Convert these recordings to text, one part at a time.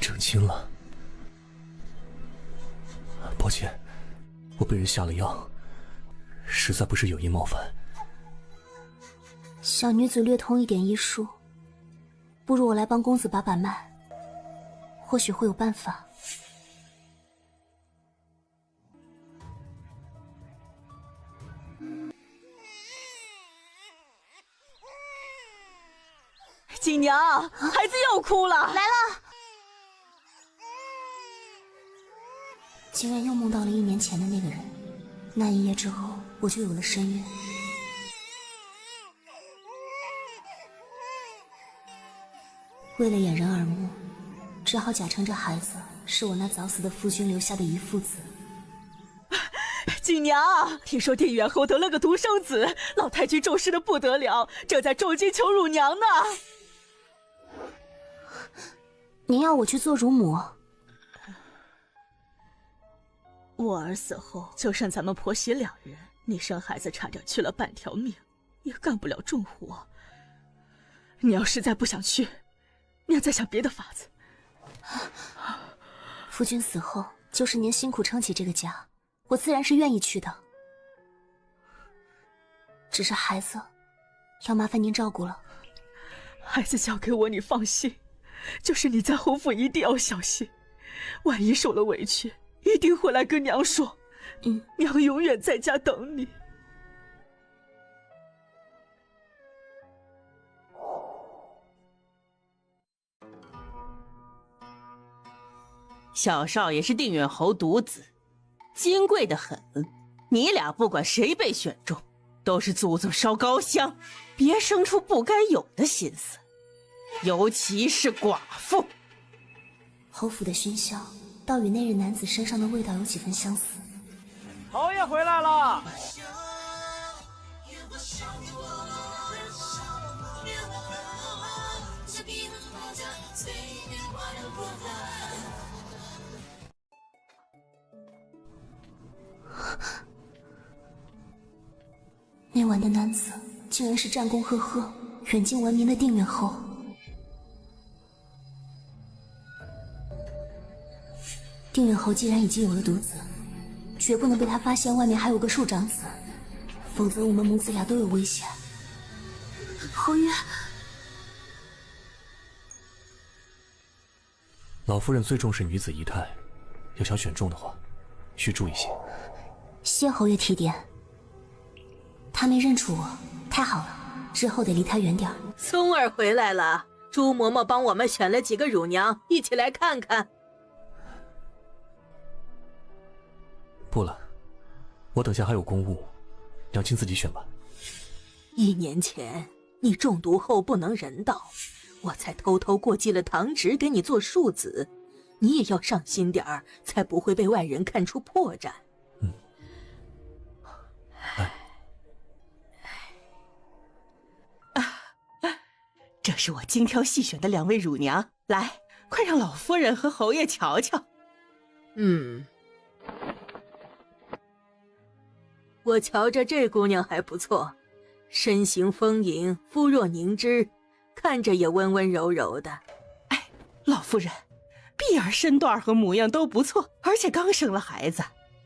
成亲了。抱歉，我被人下了药，实在不是有意冒犯。小女子略通一点医术，不如我来帮公子把把脉，或许会有办法。锦娘，孩子又哭了。来了。竟然又梦到了1年前的那个人，那一夜之后，我就有了身孕。为了掩人耳目，只好假称这孩子是我那早死的夫君留下的遗腹子。锦娘，听说定远侯得了个独生子，老太君重视的不得了，正在重金求乳娘呢。您要我去做乳母？我儿死后，就剩咱们婆媳2人，你生孩子差点去了半条命，也干不了重活。你要实在不想去，娘再想别的法子。夫君死后，就是您辛苦撑起这个家，我自然是愿意去的。只是孩子，要麻烦您照顾了。孩子交给我，你放心。就是你在侯府一定要小心，万一受了委屈，一定会来跟娘说。娘永远在家等你。小少爷是定远侯独子，金贵得很。你俩不管谁被选中，都是祖宗烧高香，别生出不该有的心思。尤其是寡妇。侯府的熏香，倒与那日男子身上的味道有几分相似。侯爷回来了。那晚的男子竟然是战功赫赫、远近闻名的定远侯。定远侯既然已经有了独子，绝不能被他发现外面还有个庶长子，否则我们母子俩都有危险。侯爷，老夫人最重视女子仪态，要想选中的话，需注意些。谢侯爷提点。他没认出我，太好了，之后得离他远点儿。松儿回来了，朱嬷嬷帮我们选了几个乳娘，一起来看看。不了，我等下还有公务，娘亲自己选吧。1年前你中毒后不能人道，我才偷偷过继了堂侄给你做庶子，你也要上心点儿，才不会被外人看出破绽。这是我精挑细选的2位乳娘，来，快让老夫人和侯爷瞧瞧。我瞧着这姑娘还不错，身形丰盈，肤若凝脂，看着也温温柔柔的。哎，老夫人，碧儿身段和模样都不错，而且刚生了孩子，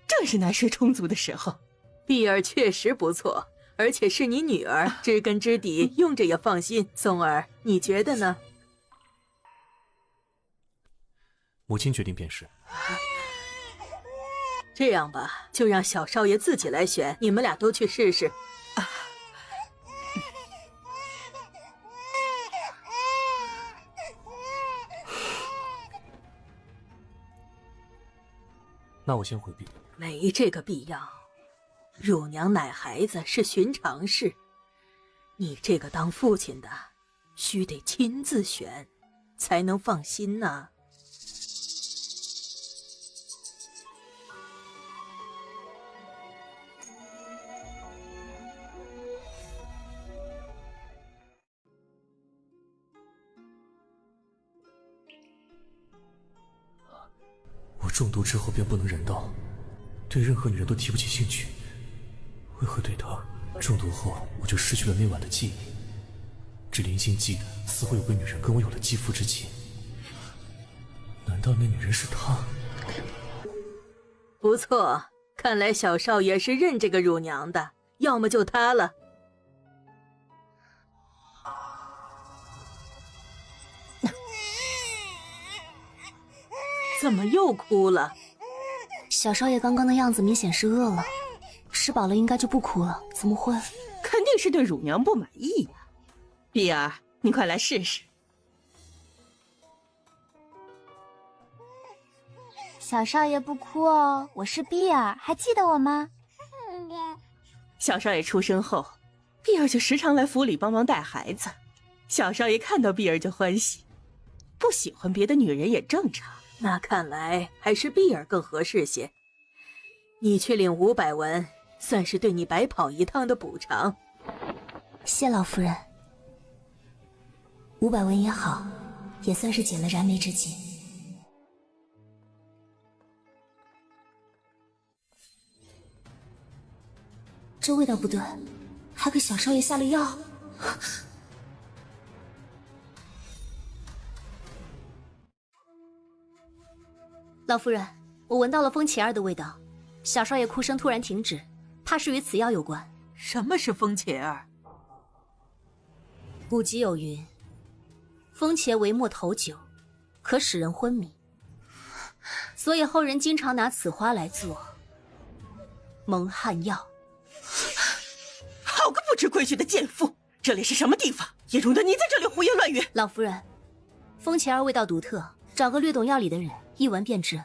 正是奶水充足的时候。碧儿确实不错，而且是你女儿，知根知底，用着也放心。松儿，你觉得呢？母亲决定便是。这样吧，就让小少爷自己来选，你们俩都去试试。那我先回避。没这个必要，乳娘奶孩子是寻常事，你这个当父亲的，须得亲自选，才能放心呐。我中毒之后便不能人道，对任何女人都提不起兴趣，为何对她中毒后我就失去了那晚的记忆？只零星记得似乎有个女人跟我有了肌肤之亲。难道那女人是她？不错，看来小少爷是认这个乳娘的，要么就她了。怎么又哭了？小少爷刚刚的样子明显是饿了，吃饱了应该就不哭了，怎么会？肯定是对乳娘不满意呀。碧儿，你快来试试。小少爷不哭哦，我是碧儿，还记得我吗？小少爷出生后，碧儿就时常来府里帮忙带孩子。小少爷看到碧儿就欢喜，不喜欢别的女人也正常。那看来还是碧儿更合适些。你去领500文，算是对你白跑一趟的补偿。谢老夫人，500文也好，也算是解了燃眉之急。这味道不对，还给小少爷下了药。老夫人，我闻到了风茄儿的味道，小少爷哭声突然停止，怕是与此药有关。什么是风茄儿？古籍有云：风茄为末头酒，可使人昏迷，所以后人经常拿此花来做蒙汗药。好个不知规矩的贱妇！这里是什么地方，也容得你在这里胡言乱语？老夫人，风茄儿味道独特，找个略懂药理的人一闻便知。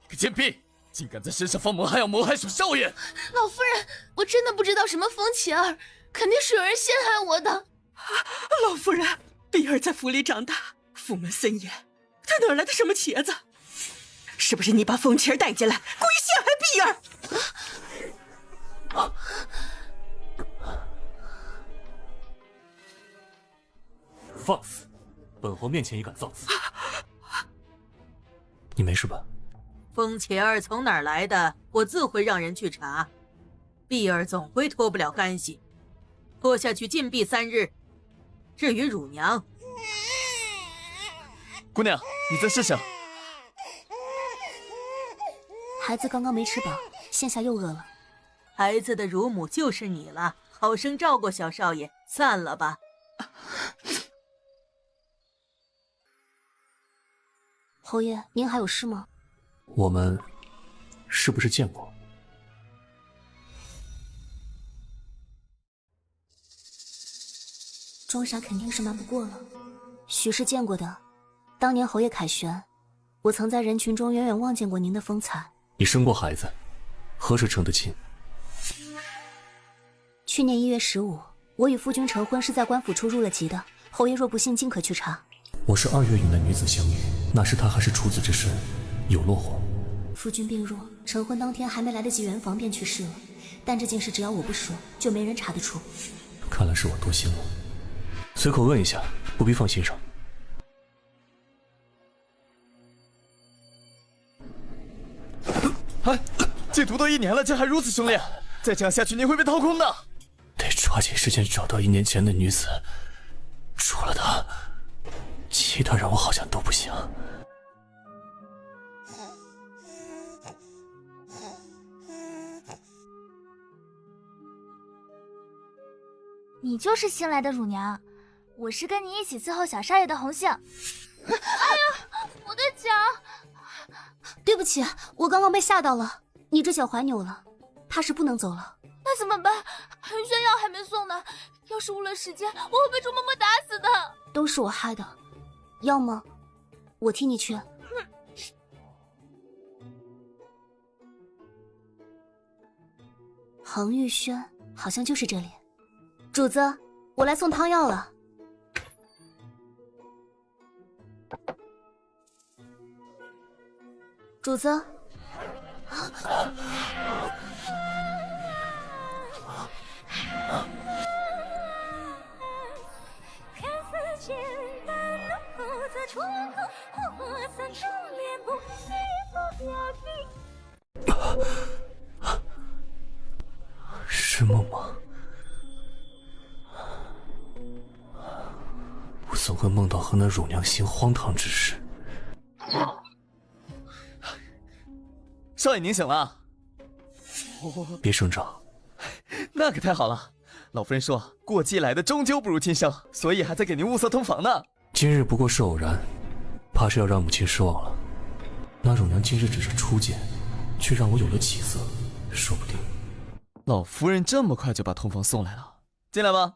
你个贱婢，竟敢在身上放蒙汗药谋害小少爷！老夫人，我真的不知道什么风茄儿，肯定是有人陷害我的。老夫人，碧儿在府里长大，府门森严，她哪来的什么茄子？是不是你把风茄儿带进来，故意陷害碧儿？放肆！本侯面前也敢造次！你没事吧？风茄儿从哪儿来的，我自会让人去查。碧儿总归脱不了干系，拖下去禁闭3日。至于乳娘，姑娘，你再试试。孩子刚刚没吃饱，现下又饿了。孩子的乳母就是你了，好生照顾小少爷，散了吧。侯爷，您还有事吗？我们是不是见过？装傻肯定是瞒不过了。许是见过的，当年侯爷凯旋，我曾在人群中远远望见过您的风采。你生过孩子，何时成的亲？去年1月15，我与夫君成婚是在官府处入了籍的。侯爷若不信，尽可去查。我是2月与那女子相遇，那时她还是处子之身，有落火。夫君病弱，成婚当天还没来得及圆房便去世了。但这件事只要我不说，就没人查得出。看来是我多心了。随口问一下，不必放心上。哎，戒毒都1年了，竟还如此凶烈！再这样下去，你会被掏空的。得抓紧时间找到1年前的女子，除了她，其他人我好像都不行。你就是新来的乳娘，我是跟你一起伺候小少爷的红杏。哎呀，我的脚！对不起，我刚刚被吓到了。你这脚踝扭了，怕是不能走了。那怎么办？宣药还没送呢，要是误了时间，我会被朱嬷嬷打死的。都是我害的，要么我替你去。恒玉轩好像就是这里。主子，我来送汤药了。主子。是梦吗？怎会梦到和那乳娘行荒唐之事？少爷您醒了。别声张。那可太好了，老夫人说过继来的终究不如亲生，所以还在给您物色通房呢。今日不过是偶然，怕是要让母亲失望了。那乳娘今日只是初见，却让我有了起色，说不定。老夫人这么快就把通房送来了，进来吧。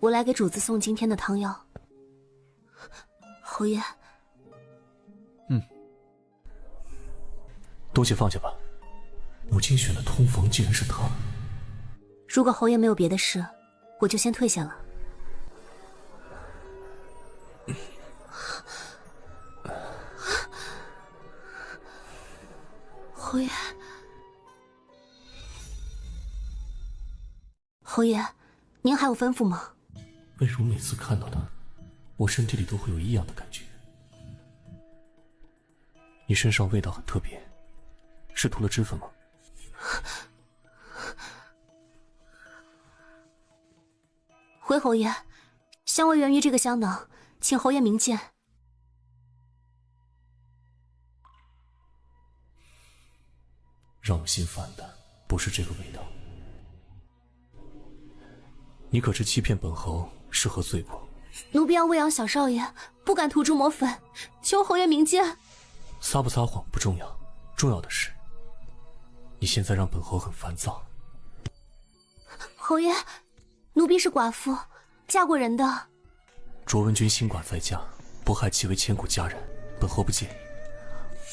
我来给主子送今天的汤药。侯爷。东西放下吧。母亲选的通房竟然是他。如果侯爷没有别的事，我就先退下了。侯爷，侯爷，您还有吩咐吗？为什么每次看到他，我身体里都会有异样的感觉？你身上味道很特别，是涂了脂粉吗？回侯爷，香味源于这个香囊，请侯爷明鉴。让我心烦的不是这个味道。你可知欺骗本侯是何罪过？奴婢要喂养小少爷，不敢涂脂抹粉，求侯爷明鉴。撒不撒谎不重要，重要的是你现在让本侯很烦躁。侯爷，奴婢是寡妇，嫁过人的。卓文君新寡在家，不害其为千古佳人，本侯不介意。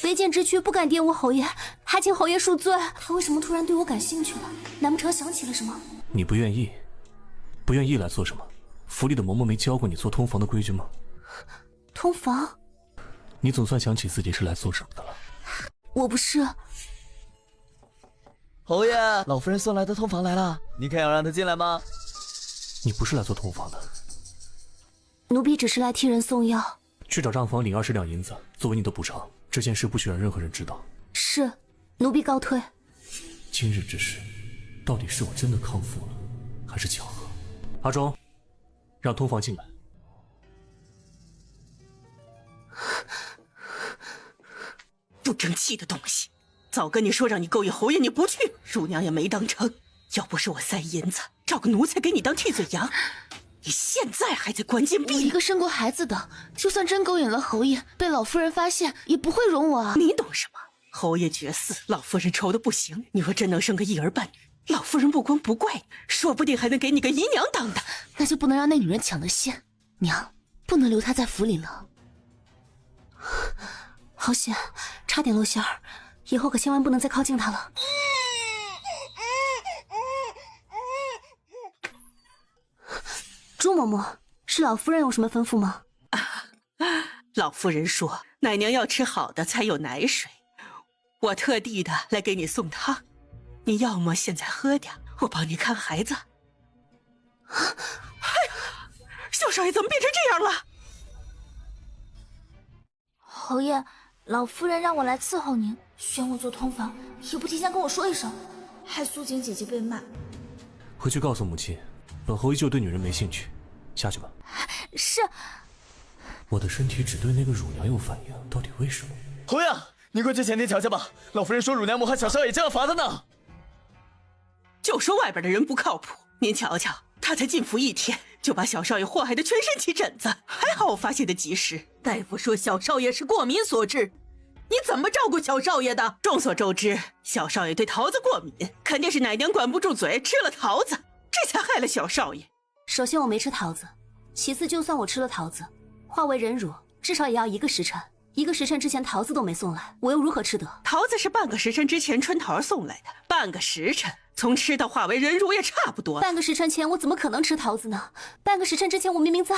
为贱之躯不敢玷污侯爷，还请侯爷恕罪。他为什么突然对我感兴趣了？难不成想起了什么？你不愿意？不愿意来做什么？府里的嬷嬷没教过你做通房的规矩吗？通房？你总算想起自己是来做什么的了。我不是。侯爷，老夫人送来的通房来了，你看要让她进来吗？你不是来做通房的。奴婢只是来替人送药。去找账房领20两银子作为你的补偿，这件事不许让任何人知道。是，奴婢告退。今日之事，到底是我真的康复了，还是巧合？阿忠，让通房进来。不争气的东西！早跟你说让你勾引侯爷，你不去，乳娘也没当成。要不是我塞银子，找个奴才给你当替罪羊，你现在还在关禁闭。我一个生过孩子的，就算真勾引了侯爷，被老夫人发现也不会容我啊！你懂什么？侯爷绝嗣，老夫人愁的不行。你若真能生个一儿半女，老夫人不光不怪你，说不定还能给你个姨娘当的。那就不能让那女人抢了先，娘，不能留她在府里了。好险，差点露馅儿，以后可千万不能再靠近她了。朱嬷嬷，是老夫人有什么吩咐吗？老夫人说奶娘要吃好的才有奶水，我特地的来给你送汤，你要么现在喝点，我帮你看孩子。哎呀，小少爷怎么变成这样了？侯爷，老夫人让我来伺候您，选我做通房，也不提前跟我说一声，害苏锦姐姐被骂。回去告诉母亲，本侯依旧对女人没兴趣。下去吧。是。我的身体只对那个乳娘有反应，到底为什么？侯爷，你快去前厅瞧瞧吧，老夫人说乳娘谋害小少爷，就要罚他呢。就说外边的人不靠谱，您瞧瞧，他才进府1天，就把小少爷祸害得全身起疹子，还好我发现的及时。大夫说小少爷是过敏所致，你怎么照顾小少爷的？众所周知，小少爷对桃子过敏，肯定是奶娘管不住嘴，吃了桃子，这才害了小少爷。首先我没吃桃子，其次就算我吃了桃子，化为人乳至少也要1个时辰，1个时辰之前桃子都没送来，我又如何吃得？桃子是半个时辰之前春桃送来的，半个时辰从吃到化为人乳也差不多。半个时辰前我怎么可能吃桃子呢？半个时辰之前我明明在。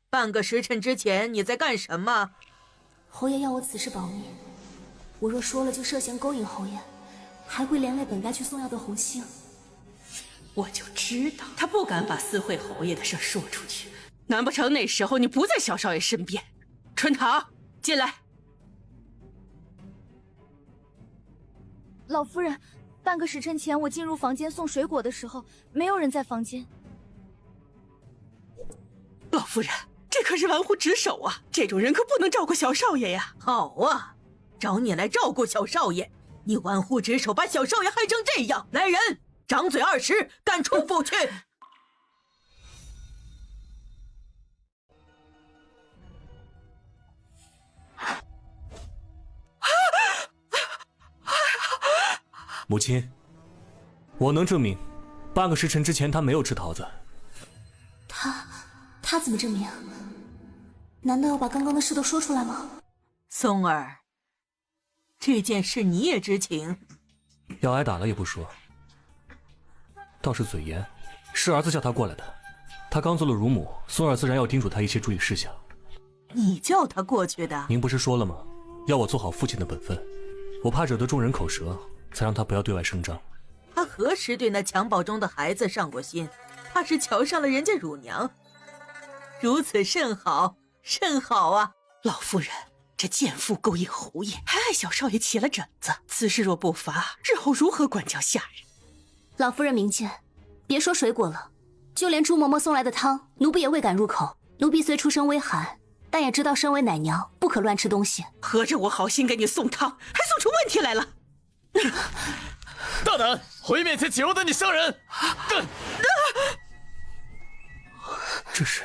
半个时辰之前你在干什么？侯爷要我此事保密，我若说了就涉嫌勾引侯爷，还会连累本该去送药的红杏。我就知道他不敢把私会侯爷的事说出去，难不成那时候你不在小少爷身边？春桃，进来。老夫人，半个时辰前我进入房间送水果的时候，没有人在房间。老夫人，这可是玩忽职守啊，这种人可不能照顾小少爷呀。好啊，找你来照顾小少爷，你玩忽职守，把小少爷害成这样！来人，掌嘴20，赶出府去！母亲，我能证明，半个时辰之前他没有吃桃子。他怎么证明？难道要把刚刚的事都说出来吗？松儿，这件事你也知情？要挨打了也不说，倒是嘴严，是儿子叫他过来的。他刚做了乳母，松儿自然要叮嘱他一些注意事项。你叫他过去的？您不是说了吗？要我做好父亲的本分，我怕惹得众人口舌，才让他不要对外声张。他何时对那襁褓中的孩子上过心？怕是瞧上了人家乳娘。如此甚好，甚好啊！老夫人，这贱妇勾引侯爷，还害小少爷起了疹子，此事若不罚，日后如何管教下人？老夫人明鉴，别说水果了，就连朱嬷嬷送来的汤，奴婢也未敢入口。奴婢虽出身微寒，但也知道身为奶娘，不可乱吃东西。合着我好心给你送汤，还送出问题来了！大胆，回面前岂容得你伤人！这是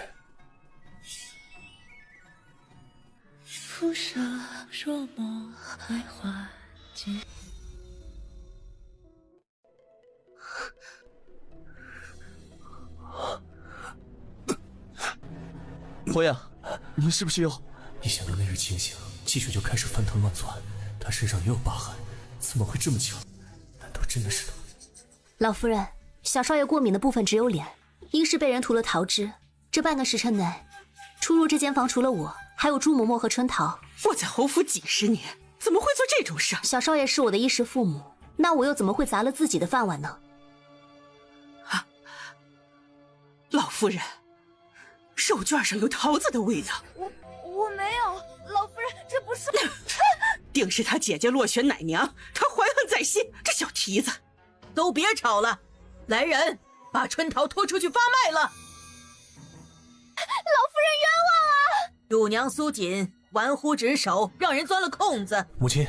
浮生若梦，徘徊间。侯爷，您是不是又……一想到那日情形，气血就开始翻腾乱窜。他身上也有疤痕，怎么会这么巧？难道真的是他？老夫人，小少爷过敏的部分只有脸，应是被人涂了桃汁。这半个时辰内，出入这间房除了我，还有朱嬷嬷和春桃。我在侯府几十年，怎么会做这种事？小少爷是我的衣食父母，那我又怎么会砸了自己的饭碗呢？啊，老夫人，手绢上有桃子的味道。我没有，老夫人，这不是。定是他姐姐落选奶娘，她怀恨在心。这小蹄子，都别吵了，来人，把春桃拖出去发卖了。老夫人冤枉啊！乳娘苏锦玩忽职守，让人钻了空子。母亲，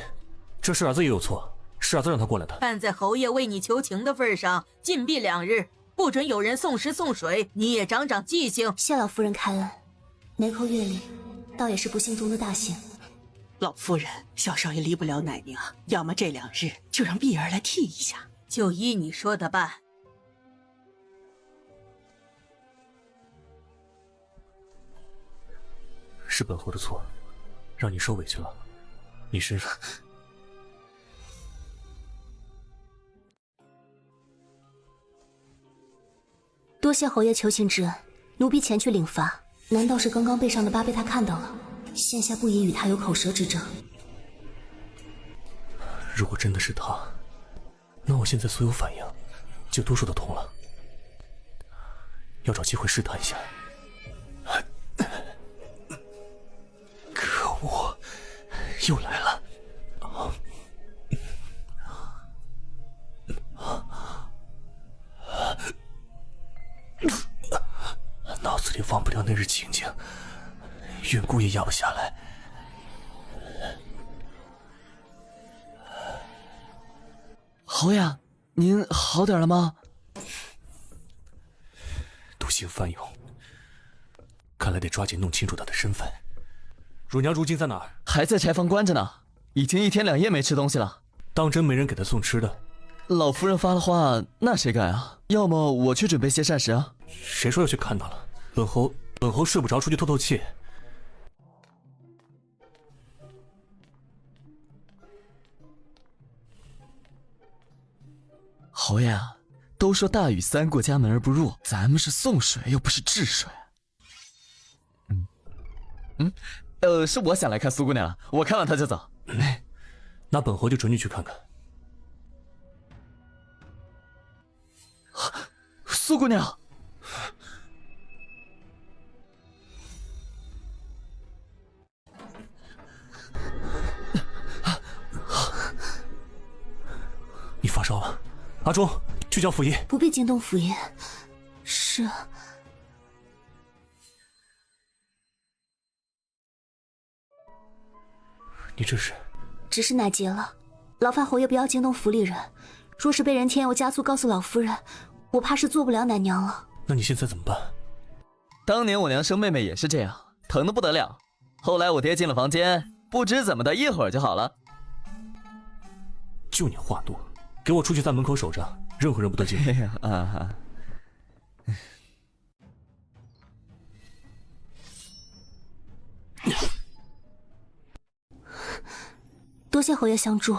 这是儿子也有错，是儿子让他过来的。看在侯爷为你求情的份上，禁闭2日，不准有人送食送水，你也长长记性。谢老夫人开恩，年寇月令，倒也是不幸中的大幸。老夫人，小少爷离不了奶娘，要么这2日就让碧儿来替一下。就依你说的办。是本侯的错，让你受委屈了。你身上……多谢侯爷求情之恩，奴婢前去领罚。难道是刚刚背上的疤被他看到了？现下不宜与他有口舌之争。如果真的是他，那我现在所有反应就都说得通了。要找机会试探一下。可恶，又来了！脑子里忘不掉那日情景，远顾也压不下来。侯爷，您好点了吗？毒性翻涌，看来得抓紧弄清楚他的身份。乳娘如今在哪儿？还在柴房关着呢，已经1天2夜没吃东西了。当真没人给他送吃的？老夫人发了话，那谁敢啊？要么我去准备些膳食啊。谁说要去看他了？本侯睡不着，出去透透气。侯爷，都说大禹3过家门而不入，咱们是送水又不是治水。是我想来看苏姑娘，我看完她就走。那本侯就准你去看看。苏姑娘，你发烧了，阿忠，去叫府医。不必惊动府医。是。你这是？只是奶结了，劳烦侯爷不要惊动府里人。若是被人添油加醋告诉老夫人，我怕是做不了奶娘了。那你现在怎么办？当年我娘生妹妹也是这样，疼得不得了。后来我爹进了房间，不知怎么的，一会儿就好了。就你话多，给我出去在门口守着，任何人不得进。多谢侯爷相助，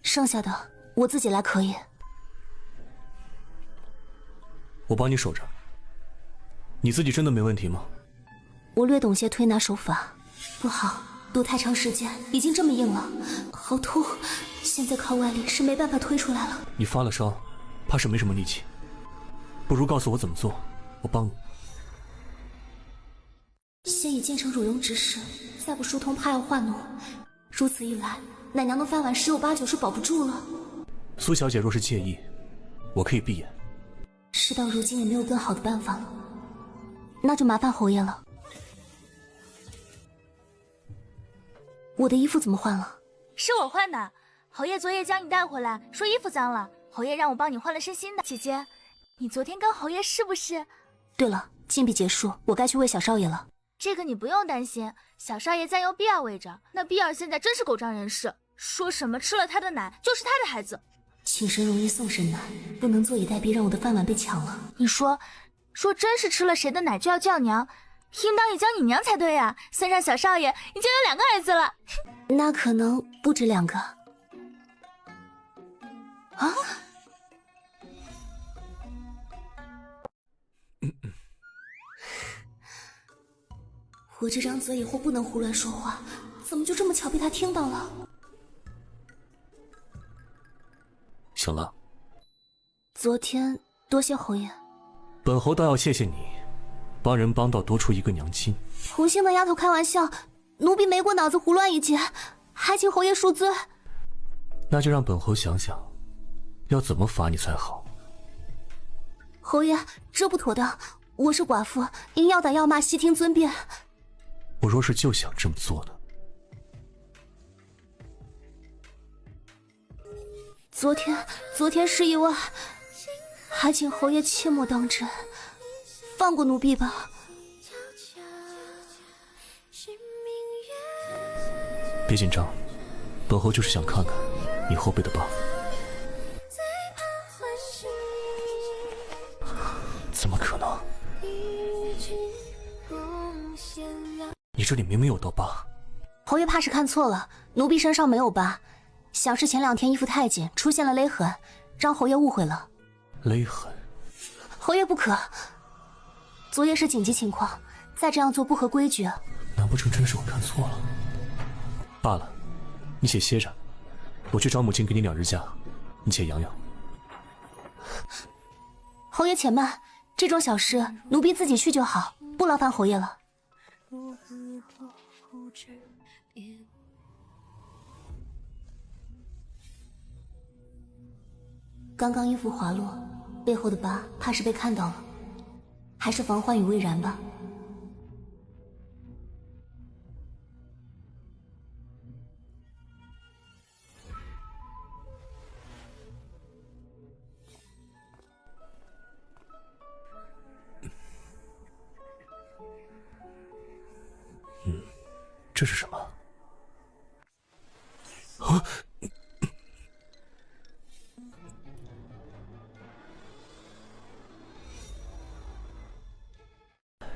剩下的我自己来可以。我帮你守着。你自己真的没问题吗？我略懂些推拿手法，不好，堵太长时间，已经这么硬了，好痛。现在靠外力是没办法推出来了。你发了烧，怕是没什么力气，不如告诉我怎么做，我帮你。先以建成乳溶之势，再不疏通，怕要化脓。如此一来，奶娘的饭碗十有八九是保不住了。苏小姐若是介意，我可以闭眼。事到如今也没有更好的办法了，那就麻烦侯爷了。我的衣服怎么换了？是我换的，侯爷昨夜将你带回来，说衣服脏了，侯爷让我帮你换了身新的。姐姐，你昨天跟侯爷是不是？对了，禁闭结束，我该去喂小少爷了。这个你不用担心，小少爷在由碧儿喂着，那碧儿现在真是狗仗人势，说什么吃了他的奶就是他的孩子。请神容易送神难，不能坐以待毙，让我的饭碗被抢了。你说真是吃了谁的奶就要叫娘，应当也叫你娘才对呀。算上小少爷，已经有2个儿子了。那可能不止2个。啊？我这张嘴以后不能胡乱说话，怎么就这么巧被他听到了？醒了。昨天多谢侯爷。本侯倒要谢谢你，帮人帮到多出一个娘亲。红杏那丫头开玩笑，奴婢没过脑子胡乱一截，还请侯爷恕罪。那就让本侯想想，要怎么罚你才好。侯爷，这不妥当，我是寡妇，应要打要骂，悉听尊便。我若是就想这么做呢？昨天是意外，还请侯爷切莫当真，放过奴婢吧。别紧张，本侯就是想看看你后背的疤。怎么可能？你这里明明有道疤。侯爷怕是看错了，奴婢身上没有疤，想是前2天衣服太紧，出现了勒痕，让侯爷误会了。勒痕？侯爷不可，昨夜是紧急情况，再这样做不合规矩。难不成真是我看错了？罢了，你且歇着，我去找母亲给你2日假，你且养养。侯爷且慢，这种小事奴婢自己去就好，不劳烦侯爷了。刚刚衣服滑落，背后的疤怕是被看到了，还是防患于未然吧。这是什么？啊！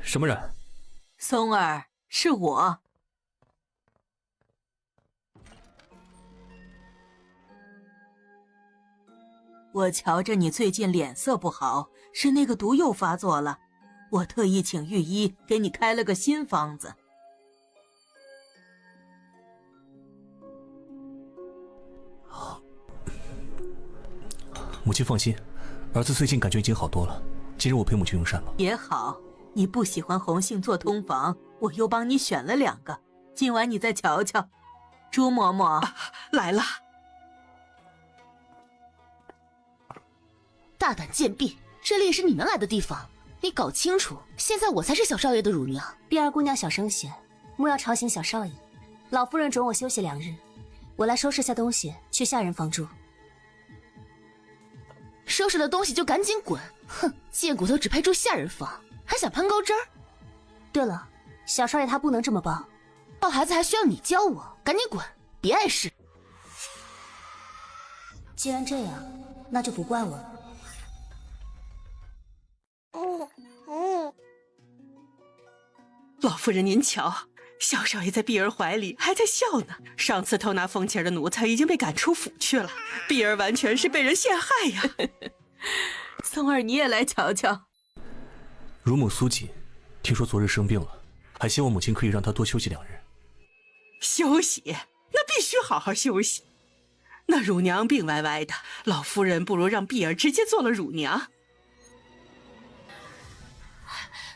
什么人？松儿，是我。我瞧着你最近脸色不好，是那个毒又发作了，我特意请御医给你开了个新方子。母亲放心，儿子最近感觉已经好多了。今日我陪母亲用膳吧。也好，你不喜欢红杏做通房，我又帮你选了2个，今晚你再瞧瞧。朱嬷嬷、来了。大胆贱婢，这里也是你能来的地方，你搞清楚，现在我才是小少爷的乳娘。碧儿姑娘小声些，莫要吵醒小少爷。老夫人准我休息2日，我来收拾下东西，去下人房住。收拾了东西就赶紧滚！哼，贱骨头只配住下人房，还想攀高枝儿？对了，小少爷他不能这么抱，抱孩子还需要你教我？赶紧滚，别碍事。既然这样，那就不怪我了。老夫人您瞧，小少爷在碧儿怀里还在笑呢。上次偷拿风琴的奴才已经被赶出府去了，碧儿完全是被人陷害呀。松儿，你也来瞧瞧。乳母苏锦，听说昨日生病了，还希望母亲可以让她多休息2日。休息？那必须好好休息。那乳娘病歪歪的，老夫人不如让碧儿直接做了乳娘。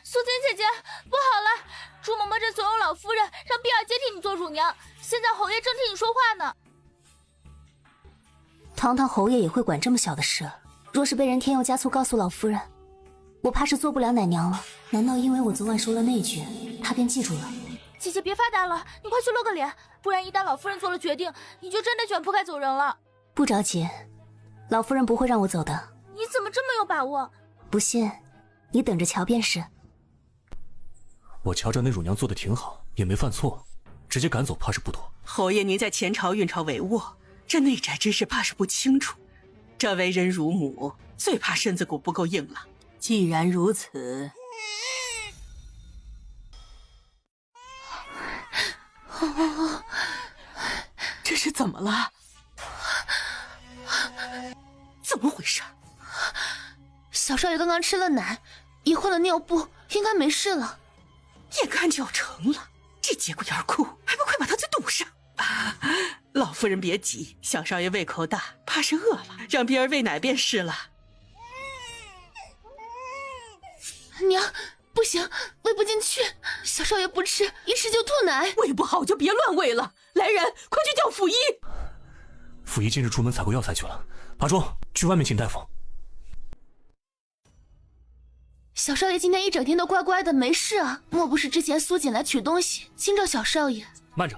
苏锦姐姐，不好了！朱嬷嬷这怂恿老夫人让碧儿接替你做乳娘，现在侯爷正替你说话呢。堂堂侯爷也会管这么小的事？若是被人添油加醋告诉老夫人，我怕是做不了奶娘了。难道因为我昨晚说了那句，她便记住了？姐姐别发呆了，你快去露个脸，不然一旦老夫人做了决定，你就真得卷铺盖走人了。不着急，老夫人不会让我走的。你怎么这么有把握？不信，你等着瞧便是。我瞧着那乳娘做的挺好，也没犯错，直接赶走怕是不妥。侯爷您在前朝运朝帷幄，这内宅之事怕是不清楚。这为人乳母，最怕身子骨不够硬了。既然如此，这是怎么了？怎么回事？小少爷刚刚吃了奶，也换了尿布，应该没事了。眼看就要成了，这节骨眼枯，还不快把他嘴堵上！老夫人别急，小少爷胃口大，怕是饿了，让碧儿喂奶便是了。娘，不行，喂不进去，小少爷不吃，一吃就吐奶。胃不好就别乱喂了，来人，快去叫府医。府医今日出门采购药材去了，拔庄，去外面请大夫。小少爷今天一整天都乖乖的，没事啊。莫不是之前苏锦来取东西惊着小少爷？慢着，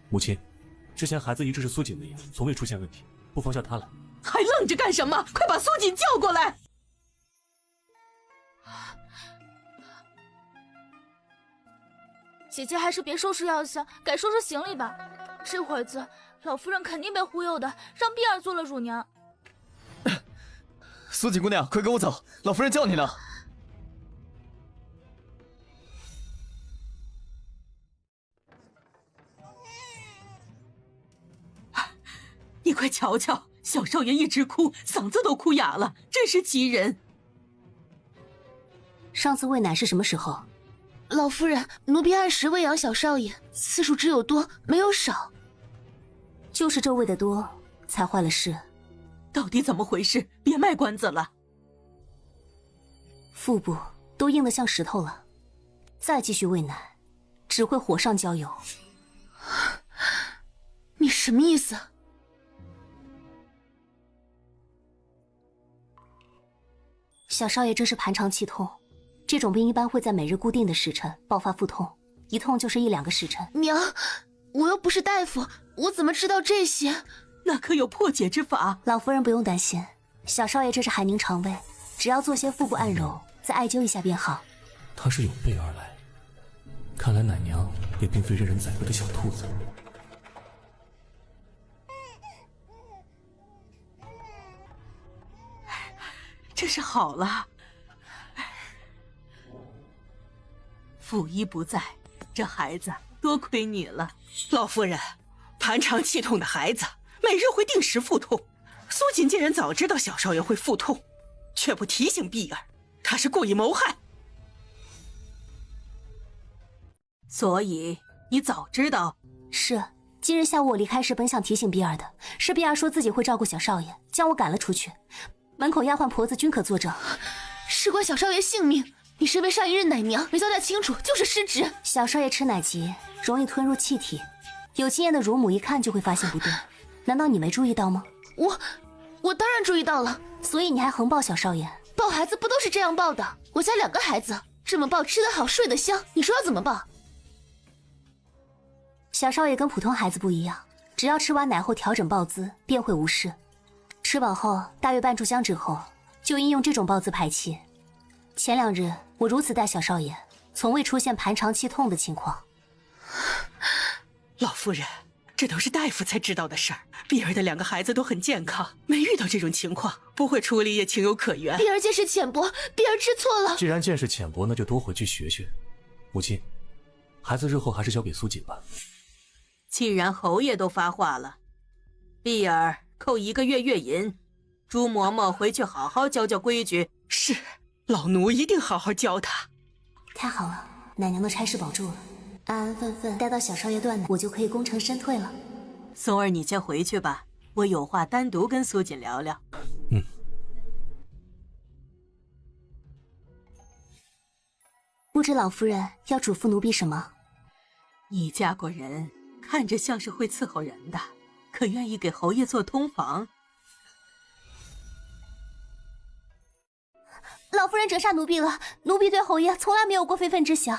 母亲，之前孩子一直是苏锦喂养，从未出现问题，不妨叫他来。还愣着干什么？快把苏锦叫过来！姐姐还是别收拾药箱，改收拾行李吧。这会子老夫人肯定被忽悠的，让碧儿做了乳娘。苏锦姑娘，快跟我走，老夫人叫你呢。你快瞧瞧，小少爷一直哭，嗓子都哭哑了，真是急人。上次喂奶是什么时候？老夫人，奴婢按时喂养小少爷，次数只有多没有少。就是这喂得多，才坏了事。到底怎么回事？别卖关子了。腹部都硬得像石头了，再继续喂奶，只会火上浇油。你什么意思？小少爷这是盘肠气痛，这种病一般会在每日固定的时辰爆发腹痛，一痛就是1-2个时辰。娘，我又不是大夫，我怎么知道这些？那可有破解之法？老夫人不用担心，小少爷这是寒凝肠胃，只要做些腹部按揉，再艾灸一下便好。他是有备而来，看来奶娘也并非任人宰割的小兔子。这是好了。府医不在，这孩子多亏你了。老夫人，盘肠气痛的孩子每日会定时腹痛，苏锦既然早知道小少爷会腹痛，却不提醒碧儿，他是故意谋害。所以你早知道？是，今日下午我离开时本想提醒碧儿的，是碧儿说自己会照顾小少爷，将我赶了出去。门口丫鬟婆子均可作证，事关小少爷性命，你身为上一任奶娘，没交代清楚就是失职。小少爷吃奶急，容易吞入气体，有经验的乳母一看就会发现不对。难道你没注意到吗？我当然注意到了，所以你还横抱小少爷？抱孩子不都是这样抱的？我家2个孩子，这么抱吃得好睡得香，你说要怎么抱？小少爷跟普通孩子不一样，只要吃完奶后调整抱姿，便会无事。吃饱后大约半炷香之后，就应用这种抱姿排气。前2日我如此待小少爷，从未出现盘肠气痛的情况。老夫人，这都是大夫才知道的事儿。碧儿的2个孩子都很健康，没遇到这种情况，不会处理也情有可原。碧儿见识浅薄，碧儿知错了。既然见识浅薄，那就多回去学学。母亲，孩子日后还是交给苏锦吧。既然侯爷都发话了，碧儿扣1个月月银，朱嬷嬷回去好好教教规矩。是，老奴一定好好教她。太好了，奶娘的差事保住了，安安分分待到小少爷断奶，我就可以功成身退了。松儿，你先回去吧，我有话单独跟苏锦聊聊。不知老夫人要嘱咐奴婢什么？你嫁过人，看着像是会伺候人的，可愿意给侯爷做通房？老夫人折煞奴婢了，奴婢对侯爷从来没有过非分之想。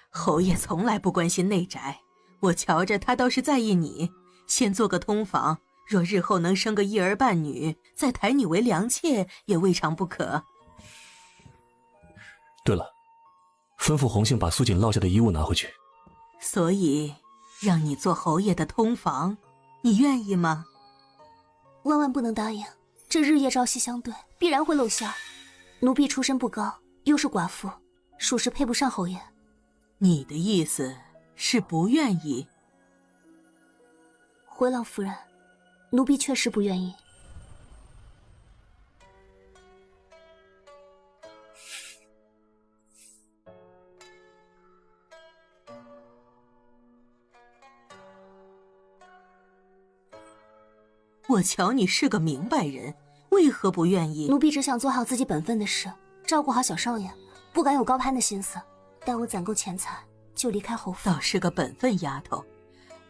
侯爷从来不关心内宅，我瞧着他倒是在意你。先做个通房，若日后能生个1儿半女，再抬你为良妾也未尝不可。对了，吩咐红杏把苏锦落下的衣物拿回去。所以让你做侯爷的通房，你愿意吗？万万不能答应，这日夜朝夕相对，必然会露馅儿。奴婢出身不高，又是寡妇，属实配不上侯爷。你的意思是不愿意？回老夫人，奴婢确实不愿意。我瞧你是个明白人，为何不愿意？奴婢只想做好自己本分的事，照顾好小少爷，不敢有高攀的心思。待我攒够钱财，就离开侯府。倒是个本分丫头。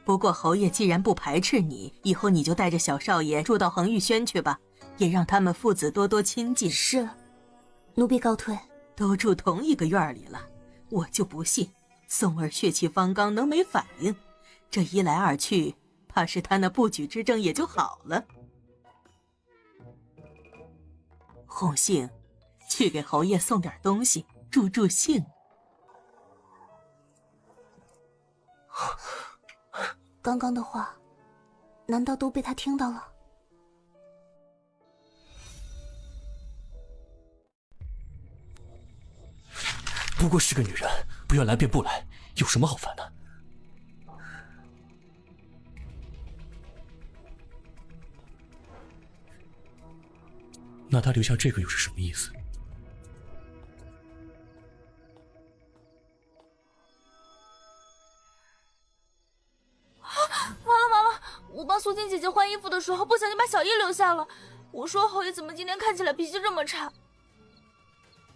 不过侯爷既然不排斥你，以后你就带着小少爷住到恒玉轩去吧，也让他们父子多多亲近。是，奴婢告退。都住同一个院里了，我就不信松儿血气方刚能没反应。这一来二去，怕是他那不举之症也就好了。红杏，去给侯爷送点东西，助助兴。刚刚的话，难道都被他听到了？不过是个女人，不愿来便不来，有什么好烦的？那他留下这个又是什么意思？完了！我帮苏锦姐姐换衣服的时候，不小心把小叶留下了。我说侯爷怎么今天看起来脾气这么差？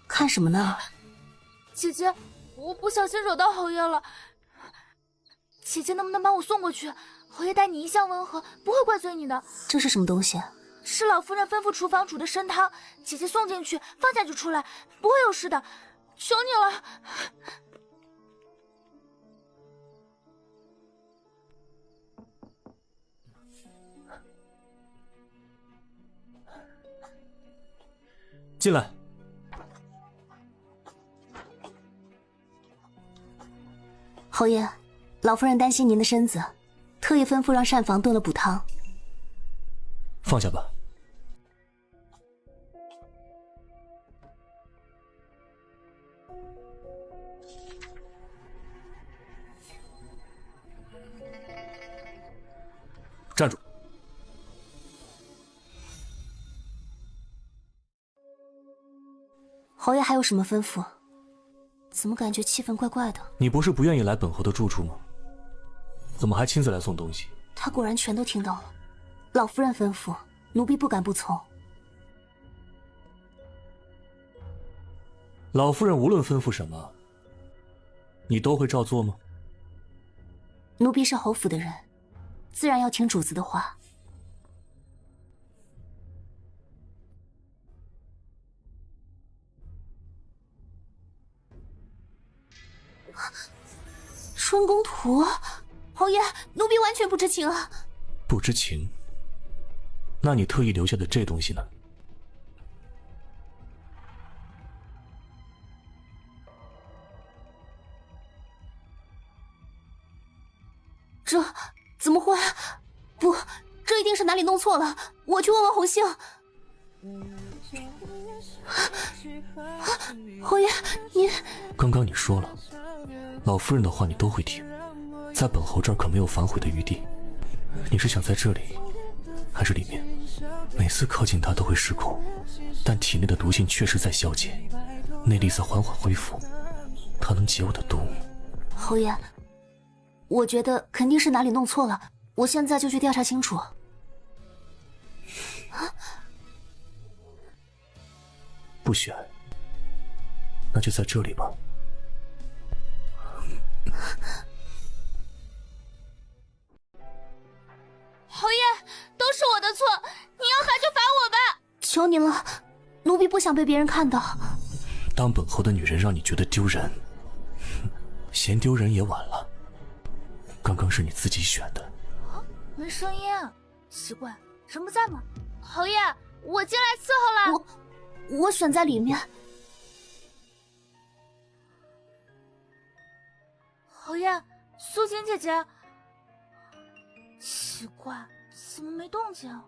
看什么呢？姐姐，我不小心惹到侯爷了。姐姐能不能帮我送过去？侯爷待你一向温和，不会怪罪你的。这是什么东西？是老夫人吩咐厨房煮的参汤，姐姐送进去，放下就出来，不会有事的，求你了。进来。侯爷，老夫人担心您的身子，特意吩咐让膳房炖了补汤。放下吧。站住！侯爷还有什么吩咐？怎么感觉气氛怪怪的？你不是不愿意来本侯的住处吗？怎么还亲自来送东西？他果然全都听到了。老夫人吩咐，奴婢不敢不从。老夫人无论吩咐什么，你都会照做吗？奴婢是侯府的人，自然要听主子的话。春宫图，侯爷，奴婢完全不知情啊。不知情？那你特意留下的这东西呢？这怎么会？不，这一定是哪里弄错了。我去问问红杏。侯爷，您……刚刚你说了，老夫人的话你都会听，在本侯这儿可没有反悔的余地。你是想在这里，还是里面？每次靠近他都会失控，但体内的毒性确实在消解，内力在缓缓恢复，他能解我的毒。侯爷，我觉得肯定是哪里弄错了，我现在就去调查清楚。不选，那就在这里吧。侯爷，都是我的错，你要罚就罚我吧。求您了，奴婢不想被别人看到。当本侯的女人让你觉得丢人，嫌丢人也晚了。刚刚是你自己选的。啊，没声音，奇怪，人不在吗？侯爷，我进来伺候了。我选在里面。侯爷，苏锦姐姐，奇怪，怎么没动静？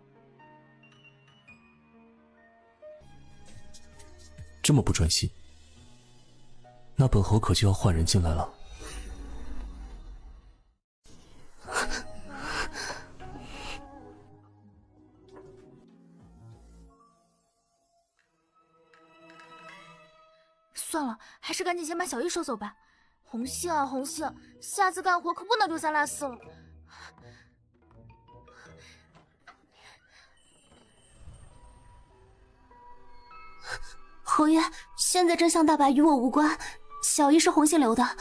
这么不专心，那本侯可就要换人进来了。算了，还是赶紧先把小玉收走吧。红杏啊红杏，下次干活可不能丢三落四了。侯爷，现在真相大白，与我无关。小玉是红杏留的，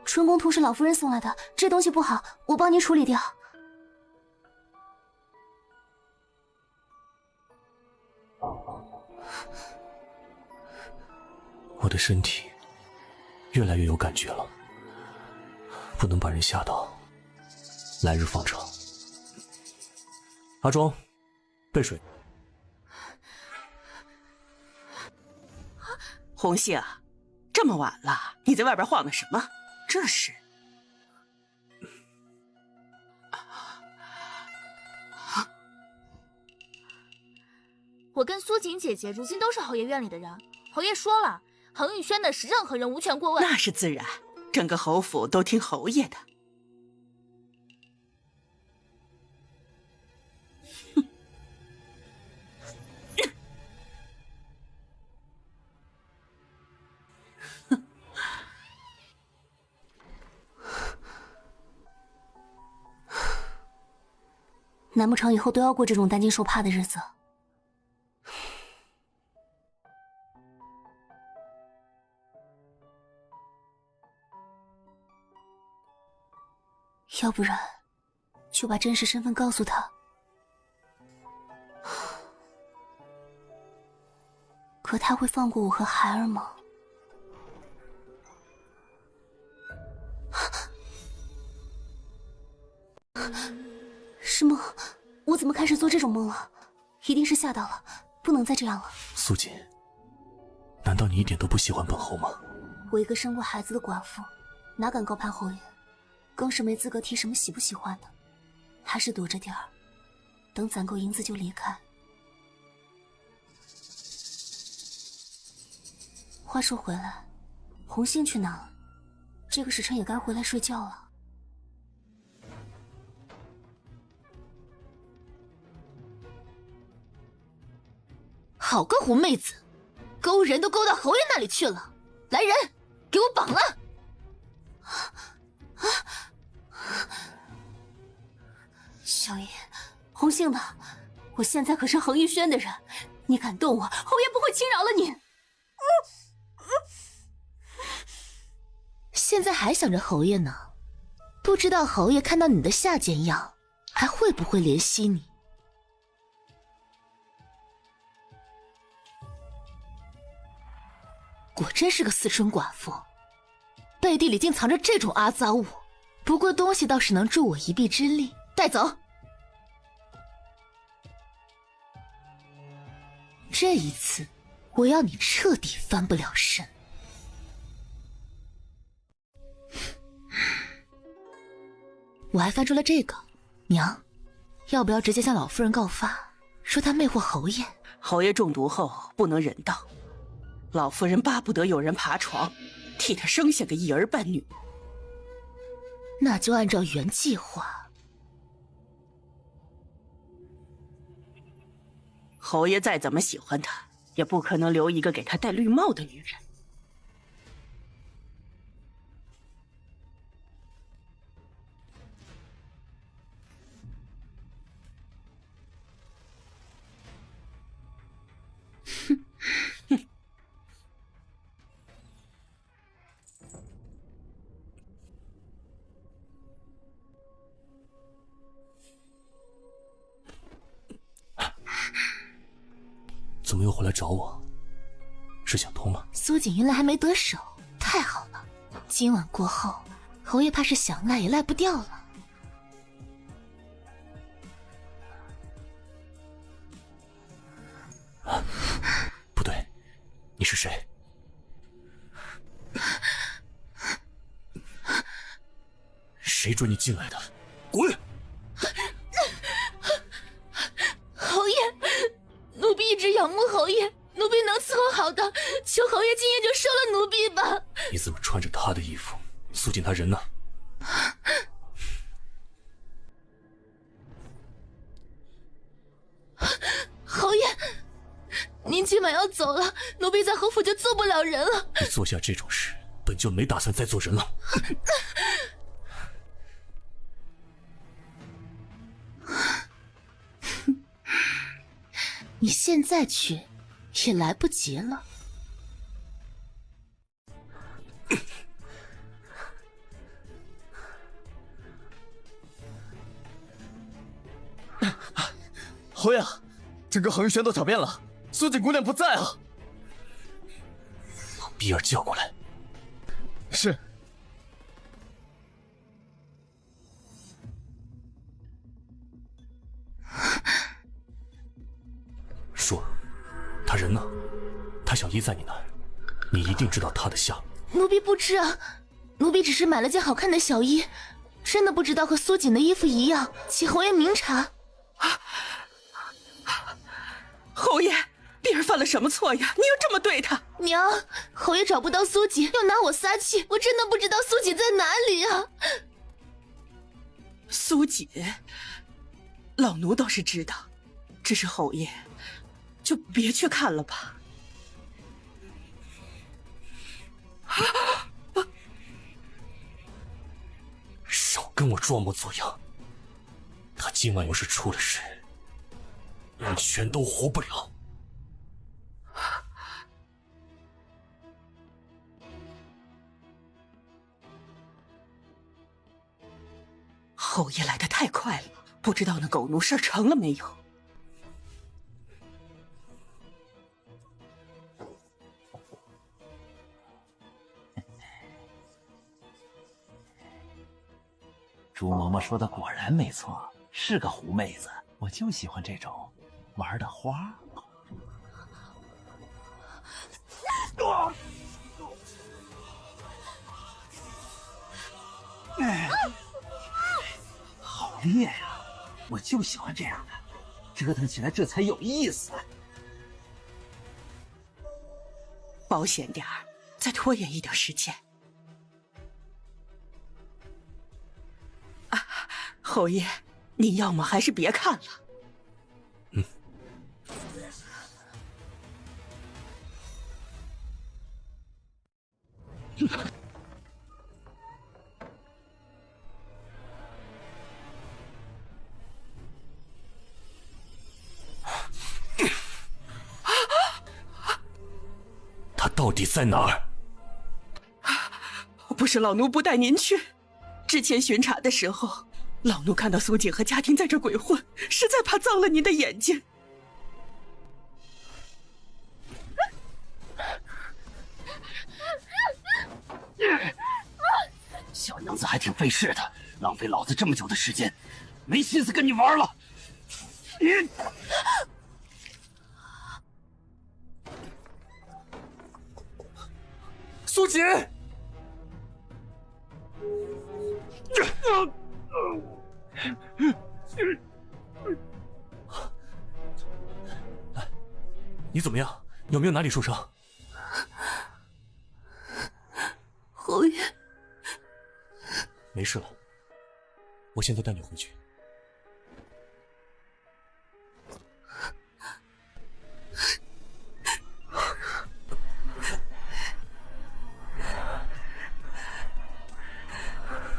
春宫图是老夫人送来的，这东西不好，我帮您处理掉。我的身体越来越有感觉了，不能把人吓到。来日方长。阿庄，备水。红杏，这么晚了，你在外边晃的什么？这是……我跟苏锦姐姐如今都是侯爷院里的人，侯爷说了，恒宇轩的是任何人无权过问。那是自然，整个侯府都听侯爷的。难不成以后都要过这种担惊受怕的日子？要不然，就把真实身份告诉他。可他会放过我和孩儿吗？是梦？我怎么开始做这种梦了？一定是吓到了，不能再这样了。苏锦，难道你一点都不喜欢本侯吗？我一个生过孩子的寡妇，哪敢高攀侯爷？更是没资格提什么喜不喜欢的，还是躲着点儿，等攒够银子就离开。话说回来，红杏去哪了？这个时辰也该回来睡觉了。好个狐妹子，勾人都勾到侯爷那里去了！来人，给我绑了！小爷，红杏的，我现在可是恒玉轩的人，你敢动我，侯爷不会轻饶了你。现在还想着侯爷呢，不知道侯爷看到你的下贱样，还会不会怜惜你？果真是个四春寡妇，背地里竟藏着这种阿杂物，不过东西倒是能助我一臂之力，带走。这一次，我要你彻底翻不了身。我还翻出了这个，娘，要不要直接向老夫人告发，说她魅惑侯爷？侯爷中毒后不能人道，老夫人巴不得有人爬床，替他生下个一儿半女。那就按照原计划。侯爷再怎么喜欢她，也不可能留一个给他戴绿帽的女人。怎么又回来找我？是想通了？苏锦云来还没得手，太好了！今晚过后，侯爷怕是想赖也赖不掉了。不对，你是谁？谁准你进来的？滚！侯爷，奴婢一直仰慕侯爷，奴婢能伺候好的，求侯爷今夜就收了奴婢吧。你怎么穿着他的衣服？苏锦他人呢？侯爷，您今晚要走了，奴婢在侯府就做不了人了。你做下这种事，本就没打算再做人了。你现在去也来不及了。侯爷，整个恒轩都找遍了，苏锦姑娘不在啊！把碧儿叫过来。是。说，他人呢？他小姨在你那儿，你一定知道他的下落。奴婢不知啊，奴婢只是买了件好看的小衣，真的不知道和苏锦的衣服一样，请侯爷明察。侯爷，碧儿犯了什么错呀？你又这么对她？娘，侯爷找不到苏锦，又拿我撒气，我真的不知道苏锦在哪里啊！苏锦，老奴倒是知道，只是侯爷就别去看了吧。少跟我装模作样！他今晚要是出了事，你们全都活不了。侯爷来得太快了，不知道那狗奴事成了没有。朱嬷嬷说的果然没错，是个狐妹子，我就喜欢这种玩的花。好厉害呀！我就喜欢这样的，折腾起来这才有意思。保险点儿，再拖延一点时间。啊，侯爷，您要么还是别看了。嗯。他到底在哪儿？不是老奴不带您去，之前巡查的时候，老奴看到苏锦和家丁在这鬼混，实在怕脏了您的眼睛。小娘子还挺费事的，浪费老子这么久的时间，没心思跟你玩了。苏锦，你怎么样？有没有哪里受伤？侯爷，没事了，我现在带你回去。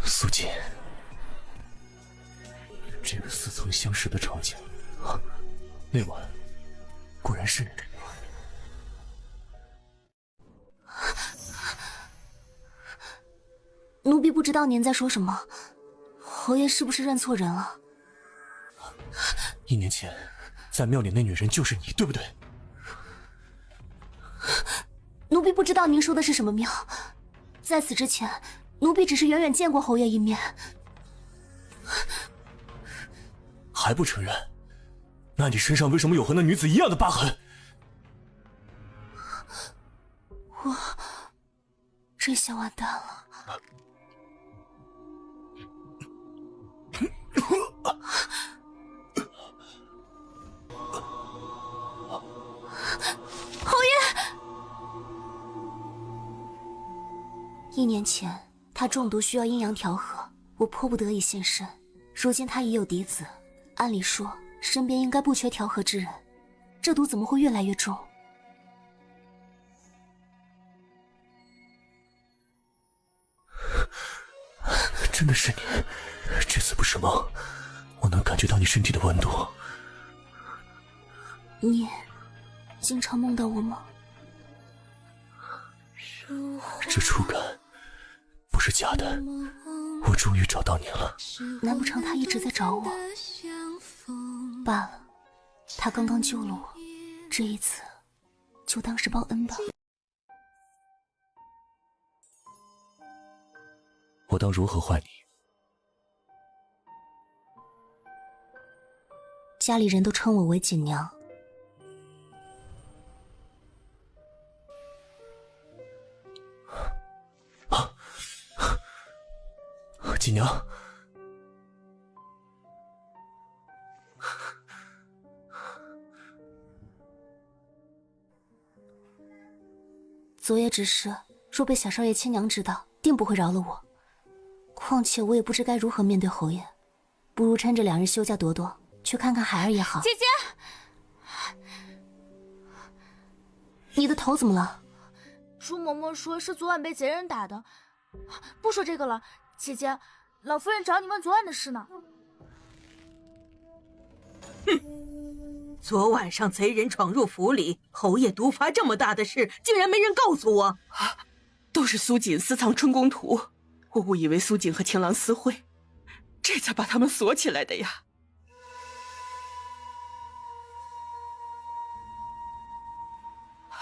苏锦，这个似曾相识的场景，那晚果然是你。奴婢不知道您在说什么，侯爷是不是认错人了？1年前，在庙里那女人就是你，对不对？奴婢不知道您说的是什么庙，在此之前，奴婢只是远远见过侯爷一面。还不承认？那你身上为什么有和那女子一样的疤痕？我这下完蛋了。侯爷，1年前他中毒需要阴阳调和，我迫不得已现身。如今他已有嫡子，按理说身边应该不缺调和之人，这毒怎么会越来越重？真的是你，这次不是梦，我能感觉到你身体的温度。你经常梦到我吗？这触感不是假的，我终于找到你了。难不成他一直在找我？罢了，他刚刚救了我，这一次就当是报恩吧。我当如何坏你？家里人都称我为锦娘。锦娘，昨夜之事，若被小少爷亲娘知道，定不会饶了我。况且我也不知该如何面对侯爷，不如趁着2人休假躲躲，去看看孩儿也好。姐姐，你的头怎么了？朱嬷嬷说是昨晚被贼人打的。不说这个了，姐姐，老夫人找你问昨晚的事呢。哼，昨晚上贼人闯入府里，侯爷毒发这么大的事，竟然没人告诉我。都是苏锦私藏春宫图，我误以为苏锦和情郎私会，这才把他们锁起来的呀。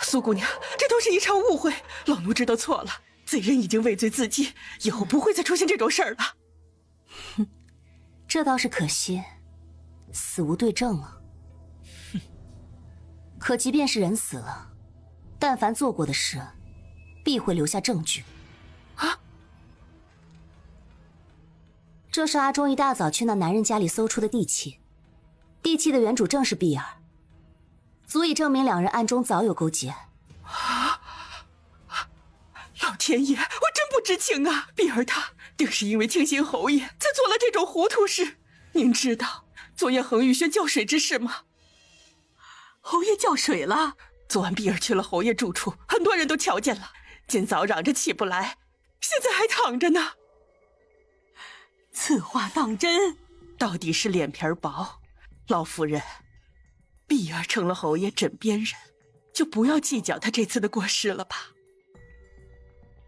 苏姑娘，这都是一场误会，老奴知道错了。贼人已经畏罪自尽，以后不会再出现这种事儿了。哼，这倒是可惜，死无对证啊。可即便是人死了，但凡做过的事，必会留下证据。啊！这是阿忠一大早去那男人家里搜出的地契，地契的原主正是碧儿，足以证明2人暗中早有勾结。啊！老天爷，我真不知情啊！碧儿她定是因为庆幸侯爷，才做了这种糊涂事。您知道昨夜恒玉轩叫水之事吗？侯爷叫水了。昨晚碧儿去了侯爷住处，很多人都瞧见了。今早嚷着起不来，现在还躺着呢。此话当真？到底是脸皮薄。老夫人，碧儿成了侯爷枕边人，就不要计较他这次的过失了吧。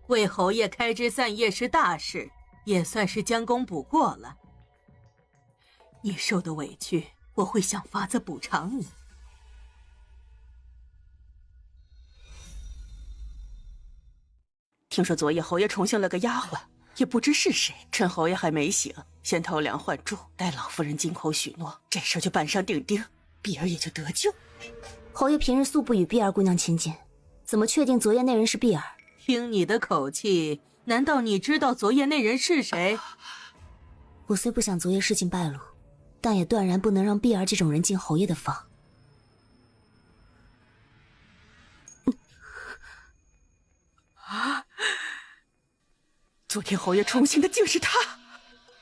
为侯爷开枝散叶是大事，也算是将功补过了。你受的委屈，我会想法子补偿你。听说昨夜侯爷宠幸了个丫鬟，也不知是谁，趁侯爷还没醒，先偷梁换柱，待老夫人金口许诺，这事就板上钉钉，碧儿也就得救。侯爷平日素不与碧儿姑娘亲近，怎么确定昨夜那人是碧儿？听你的口气，难道你知道昨夜那人是谁？我虽不想昨夜事情败露，但也断然不能让碧儿这种人进侯爷的房。昨天侯爷宠幸的竟是他。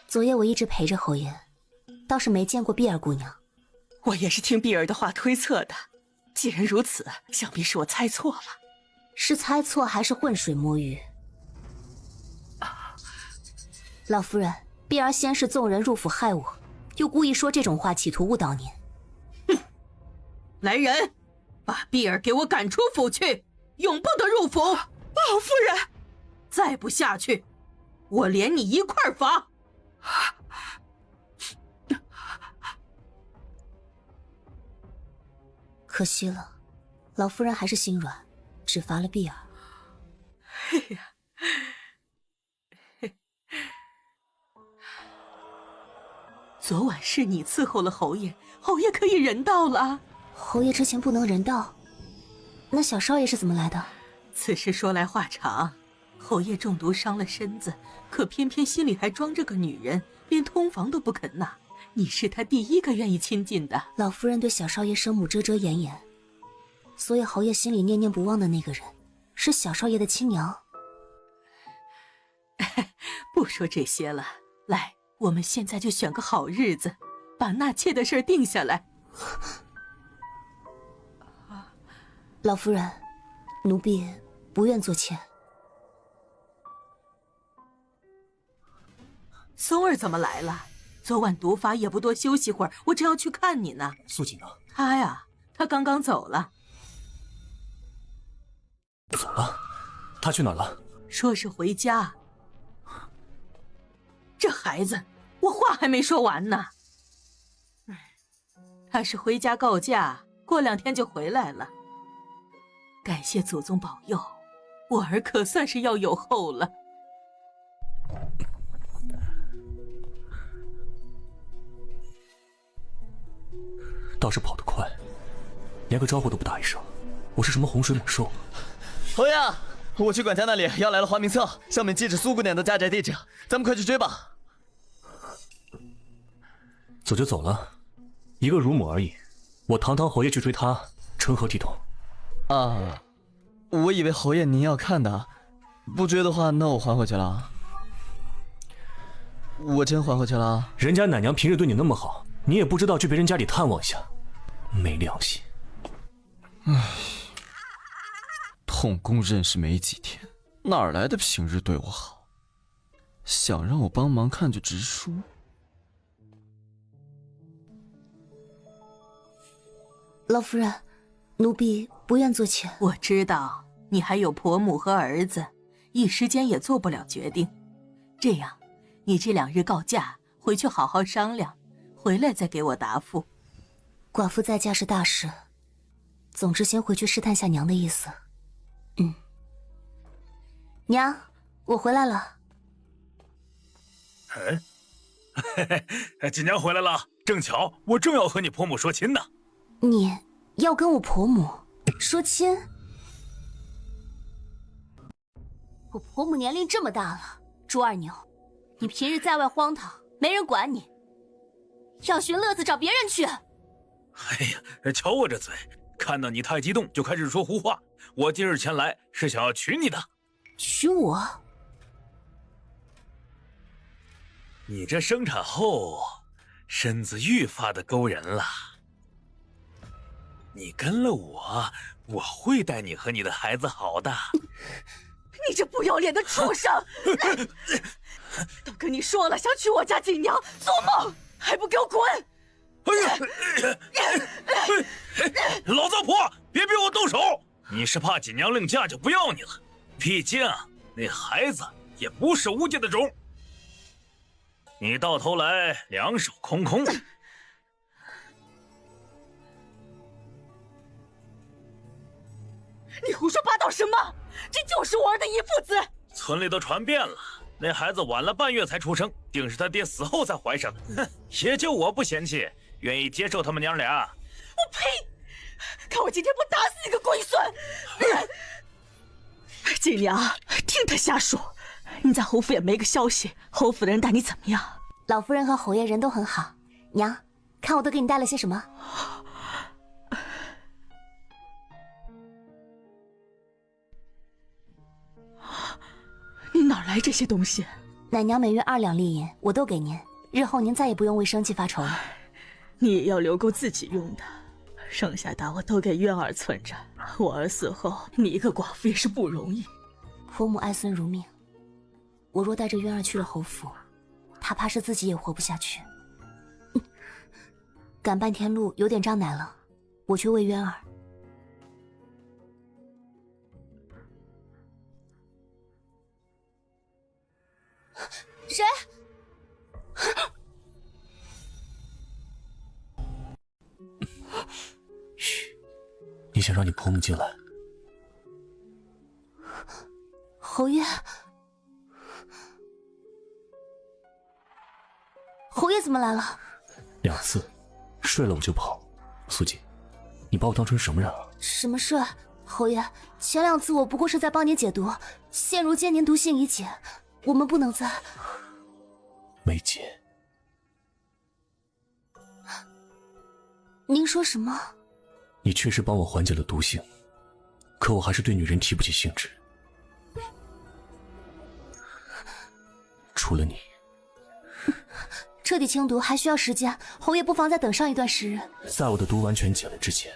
昨夜我一直陪着侯爷，倒是没见过碧儿姑娘。我也是听碧儿的话推测的。既然如此，想必是我猜错了。是猜错还是浑水摸鱼？老夫人，碧儿先是纵人入府害我，又故意说这种话，企图误导您。哼！来人，把碧儿给我赶出府去，永不得入府。老夫人，再不下去，我连你一块儿罚。可惜了，老夫人还是心软，只罚了碧儿。嘿呀，昨晚是你伺候了侯爷，侯爷可以人道了。侯爷之前不能人道，那小少爷是怎么来的？此事说来话长。侯爷中毒伤了身子，可偏偏心里还装着个女人，连通房都不肯纳。你是他第一个愿意亲近的。老夫人对小少爷生母遮遮掩掩，所以侯爷心里念念不忘的那个人是小少爷的亲娘。不说这些了，来，我们现在就选个好日子，把纳妾的事定下来。老夫人，奴婢不愿做妾。松儿怎么来了？昨晚毒发也不多休息会儿，我正要去看你呢。素锦呢？他呀，他刚刚走了。走了？他去哪儿了？说是回家。这孩子，我话还没说完呢。他是回家告假，过2天就回来了。感谢祖宗保佑，我儿可算是要有后了。倒是跑得快，连个招呼都不打一声。我是什么洪水猛兽？侯爷，我去管家那里要来了花名册，上面记着苏姑娘的家宅地址，咱们快去追吧。走就走了，一个乳母而已，我堂堂侯爷去追她，成何体统？啊，我以为侯爷您要看的，不追的话，那我还回去了。我真还回去了。人家奶娘平日对你那么好，你也不知道去别人家里探望一下，没良心。唉，统公认识没几天，哪来的平日对我好？想让我帮忙看就直说。老夫人，奴婢不愿做妾。我知道你还有婆母和儿子，一时间也做不了决定。这样，你这2日告假，回去好好商量，回来再给我答复。寡妇在家是大事，总之先回去试探下娘的意思。娘，我回来了。锦娘回来了，正巧，我正要和你婆母说亲呢。你要跟我婆母说亲？我婆母年龄这么大了，朱二牛，你平日在外荒唐，没人管你，要寻乐子找别人去。哎呀，瞧我这嘴，看到你太激动就开始说胡话。我今日前来是想要娶你的。娶我？你这生产后身子愈发的勾人了。你跟了我，我会待你和你的孩子好的。你这不要脸的畜生！都跟你说了，想娶我家锦娘，做梦！还不给我滚！老糟婆，别逼我动手！你是怕锦娘另嫁就不要你了？毕竟那孩子也不是吴家的种。你到头来2手空空。你胡说八道什么？这就是我儿的遗腹子！村里都传遍了，那孩子晚了半月才出生，定是他爹死后才怀上的。哼，也就我不嫌弃，愿意接受他们娘俩。我呸！看我今天不打死你个龟孙！锦娘，听他瞎说。你在侯府也没个消息，侯府的人待你怎么样？老夫人和侯爷人都很好。娘，看我都给你带了些什么。你哪来这些东西？奶娘每月2两利银，我都给您，日后您再也不用为生计发愁了。你也要留够自己用的，剩下的我都给渊儿存着。我儿死后，你一个寡妇也是不容易。婆母爱孙如命，我若带着渊儿去了侯府，她怕是自己也活不下去。赶半天路有点胀奶了，我去喂渊儿。谁？嘘，你想让你婆母进来？侯爷，侯爷怎么来了？2次，睡了我就跑。苏锦，你把我当成什么人了？什么事？侯爷，前2次我不过是在帮您解毒，现如今您毒性已解，我们不能再……没解。您说什么？你确实帮我缓解了毒性，可我还是对女人提不起兴致。除了你，彻底清毒还需要时间，侯爷不妨再等上一段时日。在我的毒完全解了之前，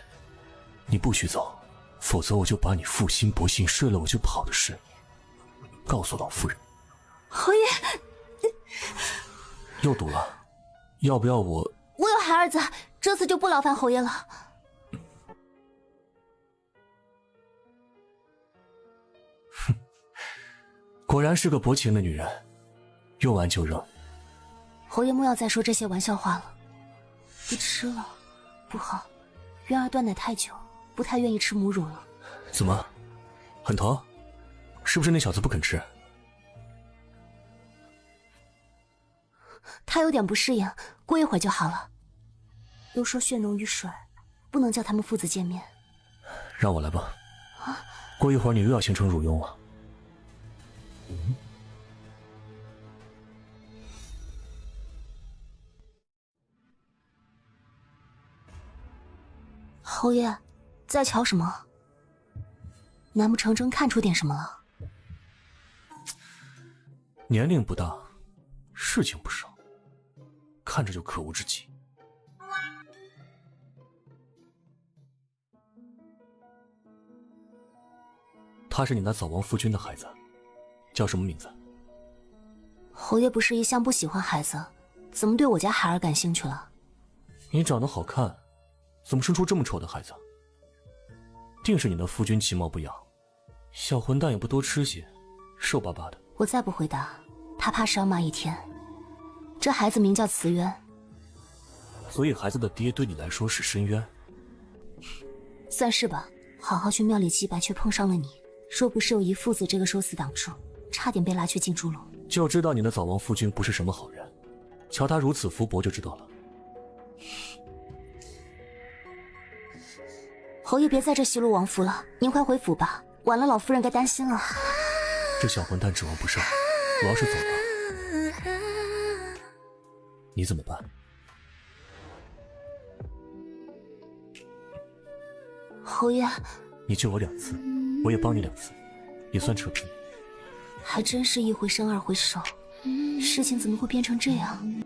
你不许走，否则我就把你负心薄幸睡了我就跑的事告诉老夫人。侯爷，又毒了，要不要我？我有孩儿子，这次就不劳烦侯爷了。哼，果然是个薄情的女人，用完就扔。侯爷莫要再说这些玩笑话了。别吃了，不好，渊儿断奶太久，不太愿意吃母乳了。怎么，很疼？是不是那小子不肯吃？他有点不适应，过一会儿就好了。都说血浓于水，不能叫他们父子见面。让我来吧。过一会儿你又要形成乳晕了。侯爷，在瞧什么？难不成真看出点什么了？年龄不大，事情不少，看着就可恶至极。他是你那早亡夫君的孩子，叫什么名字？侯爷不是一向不喜欢孩子，怎么对我家孩儿感兴趣了？你长得好看，怎么生出这么丑的孩子？定是你那夫君其貌不扬，小混蛋也不多吃些，瘦巴巴的。我再不回答，他怕是要骂一天。这孩子名叫慈渊，所以孩子的爹对你来说是深渊。算是吧。好好去庙里祭拜，却碰上了你。若不是有一父子这个说辞挡住，差点被拉去进猪笼。就知道你的早亡夫君不是什么好人，瞧他如此福薄就知道了。侯爷别在这奚落王府了，您快回府吧，晚了老夫人该担心了。这小混蛋指望不上，我要是走了，你怎么办？侯爷，你救我2次，我也帮你2次，也算扯皮。还真是一回生二回熟，事情怎么会变成这样？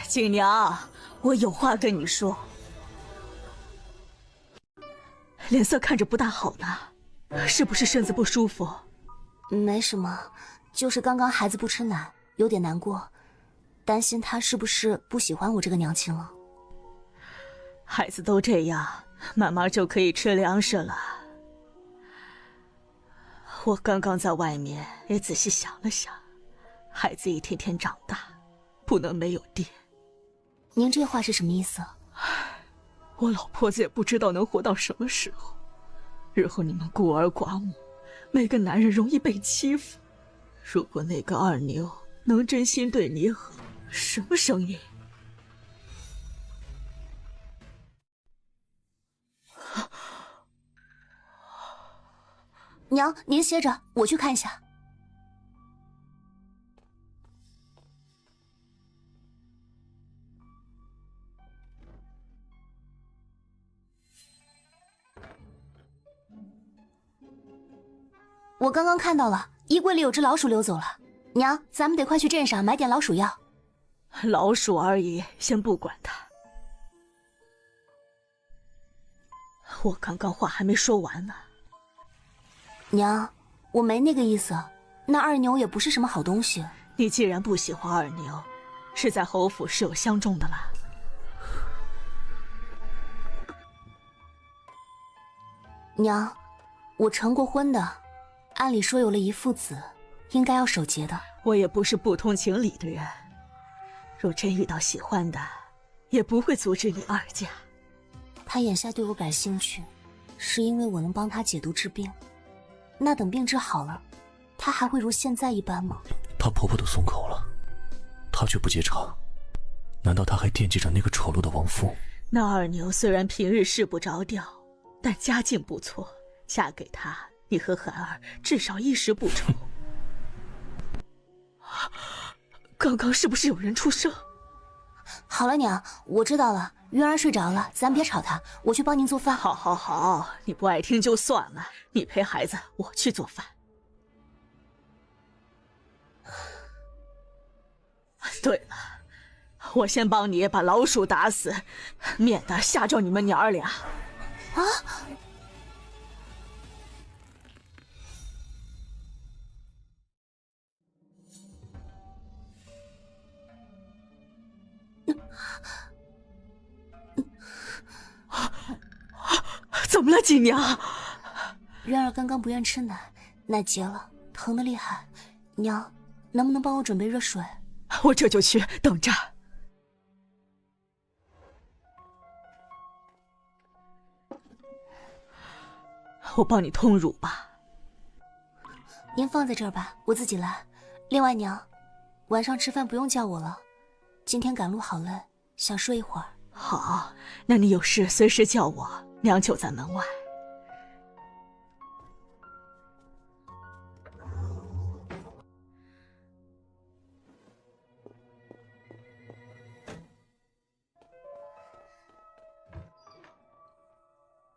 锦娘，我有话跟你说。脸色看着不大好呢，是不是身子不舒服？没什么，就是刚刚孩子不吃奶，有点难过，担心他是不是不喜欢我这个娘亲了。孩子都这样，慢慢就可以吃粮食了。我刚刚在外面也仔细想了想，孩子一天天长大，不能没有爹。您这话是什么意思？我老婆子也不知道能活到什么时候，日后你们孤儿寡母，每个男人容易被欺负，如果那个二牛能真心对你好，什么声音？娘，您歇着，我去看一下。我刚刚看到了，衣柜里有只老鼠溜走了。娘，咱们得快去镇上买点老鼠药。老鼠而已，先不管它。我刚刚话还没说完呢。娘，我没那个意思，那二牛也不是什么好东西。你既然不喜欢二牛，是在侯府是有相中的啦。娘，我成过婚的，按理说有了一父子，应该要守节的。我也不是不通情理的人，若真遇到喜欢的，也不会阻止你二嫁。他眼下对我感兴趣，是因为我能帮他解毒治病。那等病治好了，他还会如现在一般吗？她婆婆都松口了，她却不接茬，难道她还惦记着那个丑陋的亡夫？那二牛虽然平日事不着调，但家境不错，嫁给他，你和孩儿至少衣食不愁。刚刚是不是有人出声？好了，娘，我知道了。渊儿睡着了，咱别吵他，我去帮您做饭。好，好，好，你不爱听就算了，你陪孩子，我去做饭。对了，我先帮你把老鼠打死，免得吓着你们娘儿俩。啊！怎么了，锦娘？渊儿刚刚不愿吃奶，奶结了，疼得厉害。娘，能不能帮我准备热水？我这就去，等着。我帮你通乳吧。您放在这儿吧，我自己来。另外，娘，晚上吃饭不用叫我了，今天赶路好累，想睡一会儿。好，那你有事随时叫我，娘就在门外。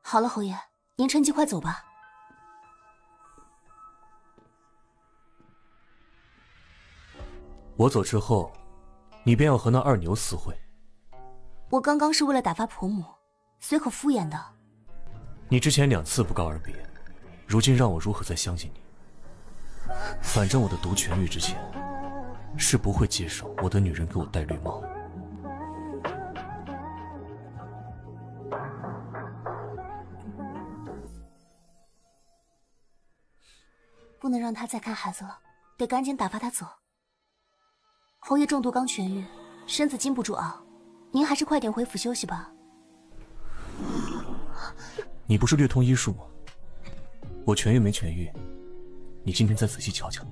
好了，侯爷，您趁机快走吧。我走之后，你便要和那二牛私会。我刚刚是为了打发婆母，随口敷衍的。你之前2次不告而别，如今让我如何再相信你？反正我的毒痊愈之前，是不会接受我的女人给我戴绿帽。不能让他再看孩子了，得赶紧打发他走。侯爷中毒刚痊愈，身子经不住熬。您还是快点回府休息吧。你不是略通医术吗？我痊愈没痊愈，你今天再仔细瞧瞧。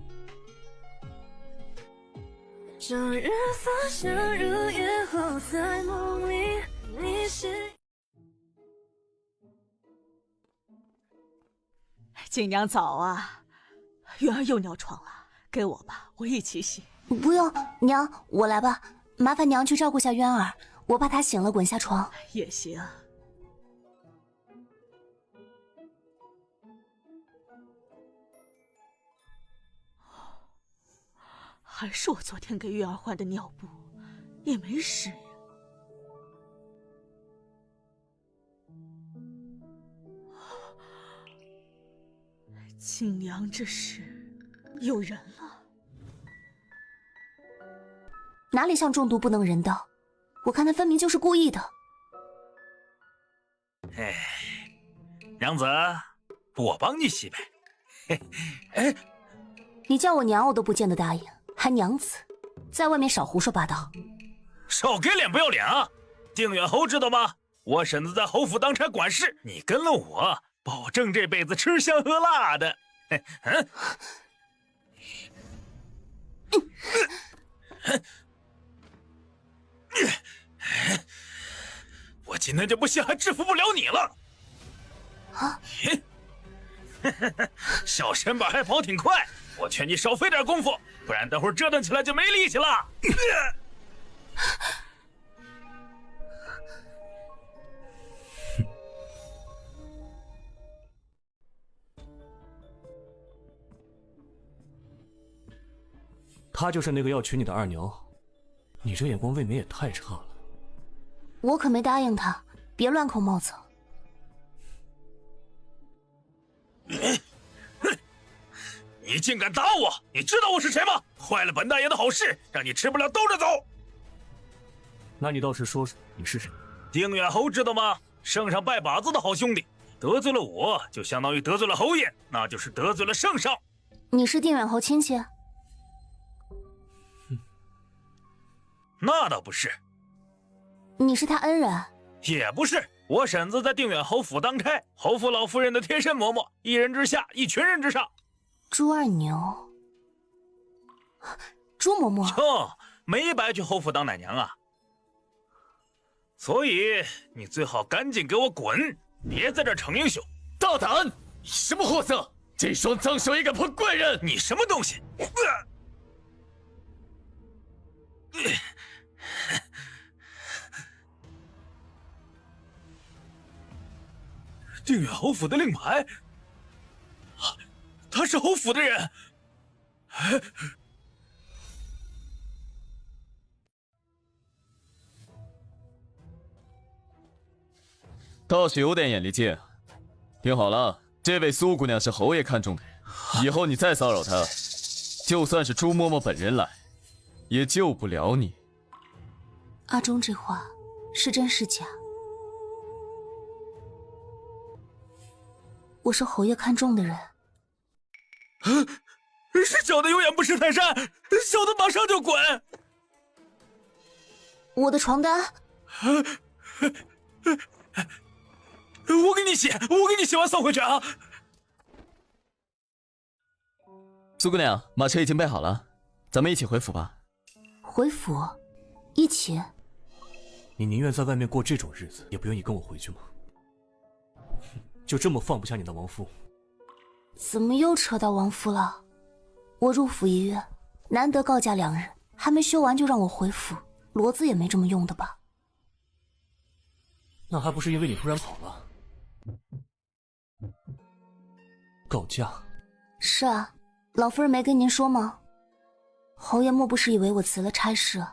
终日芳香如烟火在梦里，你是。锦娘早啊，月儿又尿床了，给我吧，我一起洗。不用，娘，我来吧。麻烦娘去照顾下渊儿，我怕她醒了滚下床。也行。还是我昨天给月儿换的尿布，也没湿呀。锦娘这是有人了。哪里像中毒不能人道？我看他分明就是故意的。哎，娘子，我帮你洗呗。嘿，哎，你叫我娘我都不见得答应，还娘子，在外面少胡说八道。少给脸不要脸啊！定远侯知道吗？我婶子在侯府当差管事，你跟了我，保证这辈子吃香喝辣的。嗯。我今天就不信还制服不了你了！啊！小身板还跑挺快，我劝你少费点功夫，不然等会儿折腾起来就没力气了。她就是那个要娶你的二牛，你这眼光未免也太差了。我可没答应他，别乱扣帽子。你竟敢打我！你知道我是谁吗？坏了本大爷的好事，让你吃不了兜着走。那你倒是说说你是谁？丁远侯知道吗？圣上拜把子的好兄弟，得罪了我就相当于得罪了侯爷，那就是得罪了圣上。你是定远侯亲戚？那倒不是。你是他恩人？也不是。我婶子在定远侯府当差，侯府老夫人的贴身嬷嬷，一人之下，一群人之上。朱二牛，朱嬷嬷。哟，没白去侯府当奶娘啊！所以你最好赶紧给我滚，别在这逞英雄！大胆！你什么货色？这双脏手也敢碰贵人？你什么东西？定远侯府的令牌，他是侯府的人。倒是有点眼力劲。听好了，这位苏姑娘是侯爷看中的人，以后你再骚扰她，就算是朱嬷嬷本人来，也救不了你。阿忠这话是真是假？我是侯爷看中的人。是小的有眼不识泰山，小的马上就滚。我的床单。我给你洗，我给你洗完送回去啊。苏姑娘，马车已经备好了，咱们一起回府吧。回府？一起？你宁愿在外面过这种日子，也不愿意跟我回去吗？就这么放不下你的亡夫？怎么又扯到亡夫了？我入府1月，难得告假2日，还没休完就让我回府，骡子也没这么用的吧？那还不是因为你突然跑了？告假？是啊，老夫人没跟您说吗？侯爷莫不是以为我辞了差事，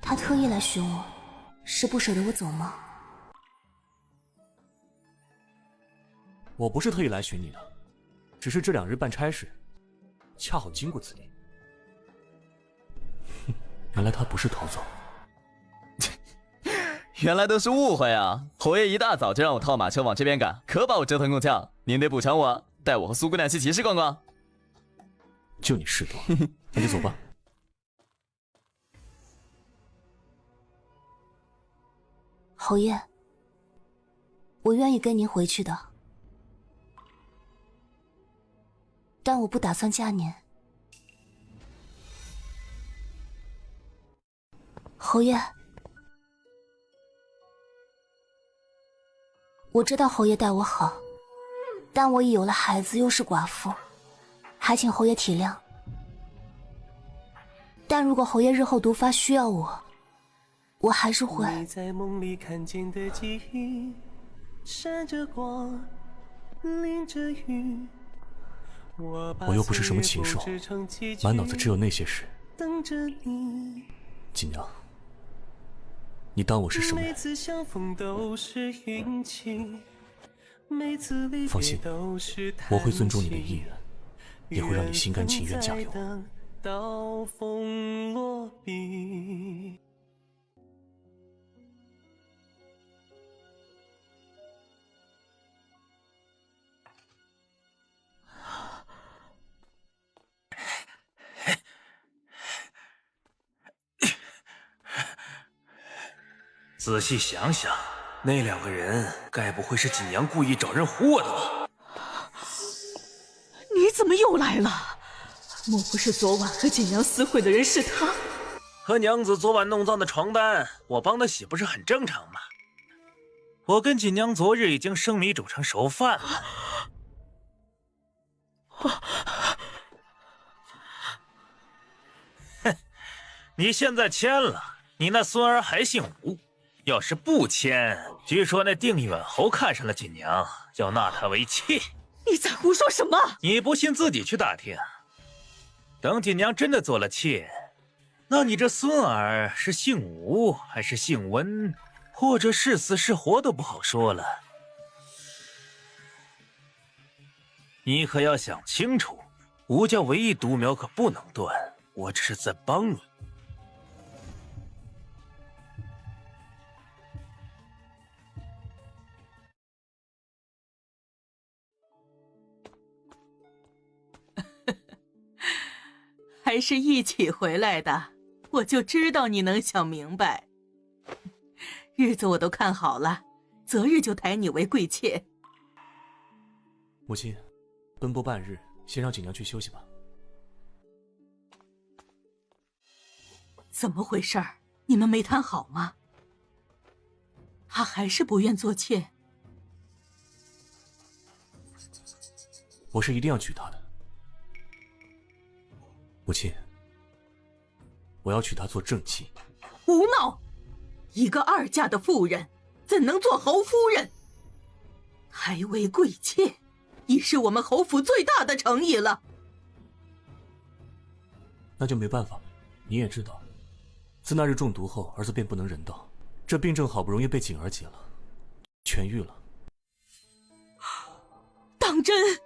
他特意来寻我，是不舍得我走吗？我不是特意来寻你的，只是这2日办差事，恰好经过此地。原来他不是逃走。原来都是误会啊！侯爷一大早就让我套马车往这边赶，可把我折腾够呛。您得补偿我，带我和苏姑娘去集市逛逛。就你事多，那就走吧。侯爷，我愿意跟您回去的，但我不打算嫁您。侯爷，我知道侯爷待我好，但我已有了孩子，又是寡妇，还请侯爷体谅。但如果侯爷日后毒发需要我，我还是会。你在梦里看见的记忆，闪着光，淋着雨。我又不是什么禽兽，满脑子只有那些事。等着你，锦娘，你当我是什么人？每次相逢都是运气，每次离放心，别都是叹息，我会尊重你的意愿，也会让你心甘情愿嫁给我。等到风落笔。仔细想想，那2个人该不会是锦娘故意找人唬我的吧？你怎么又来了？莫不是昨晚和锦娘私会的人是他？和娘子昨晚弄脏的床单，我帮她洗不是很正常吗？我跟锦娘昨日已经生米煮成熟饭了。哼，你现在签了，你那孙儿还姓吴。要是不签，据说那定远侯看上了锦娘，要纳她为妾。你在胡说什么？你不信自己去打听。等锦娘真的做了妾，那你这孙儿是姓吴还是姓温，或者是死是活都不好说了。你可要想清楚，吴家唯一独苗可不能断，我这是在帮你。还是一起回来的，我就知道你能想明白。日子我都看好了，择日就抬你为贵妾。母亲，奔波半日，先让锦娘去休息吧。怎么回事儿？你们没谈好吗？她还是不愿做妾？我是一定要娶她的。母亲，我要娶她做正妻。胡闹！一个二嫁的妇人，怎能做侯夫人？抬为贵妾，已是我们侯府最大的诚意了。那就没办法，你也知道，自那日中毒后，儿子便不能人道，这病症好不容易被锦儿解了，痊愈了。当真？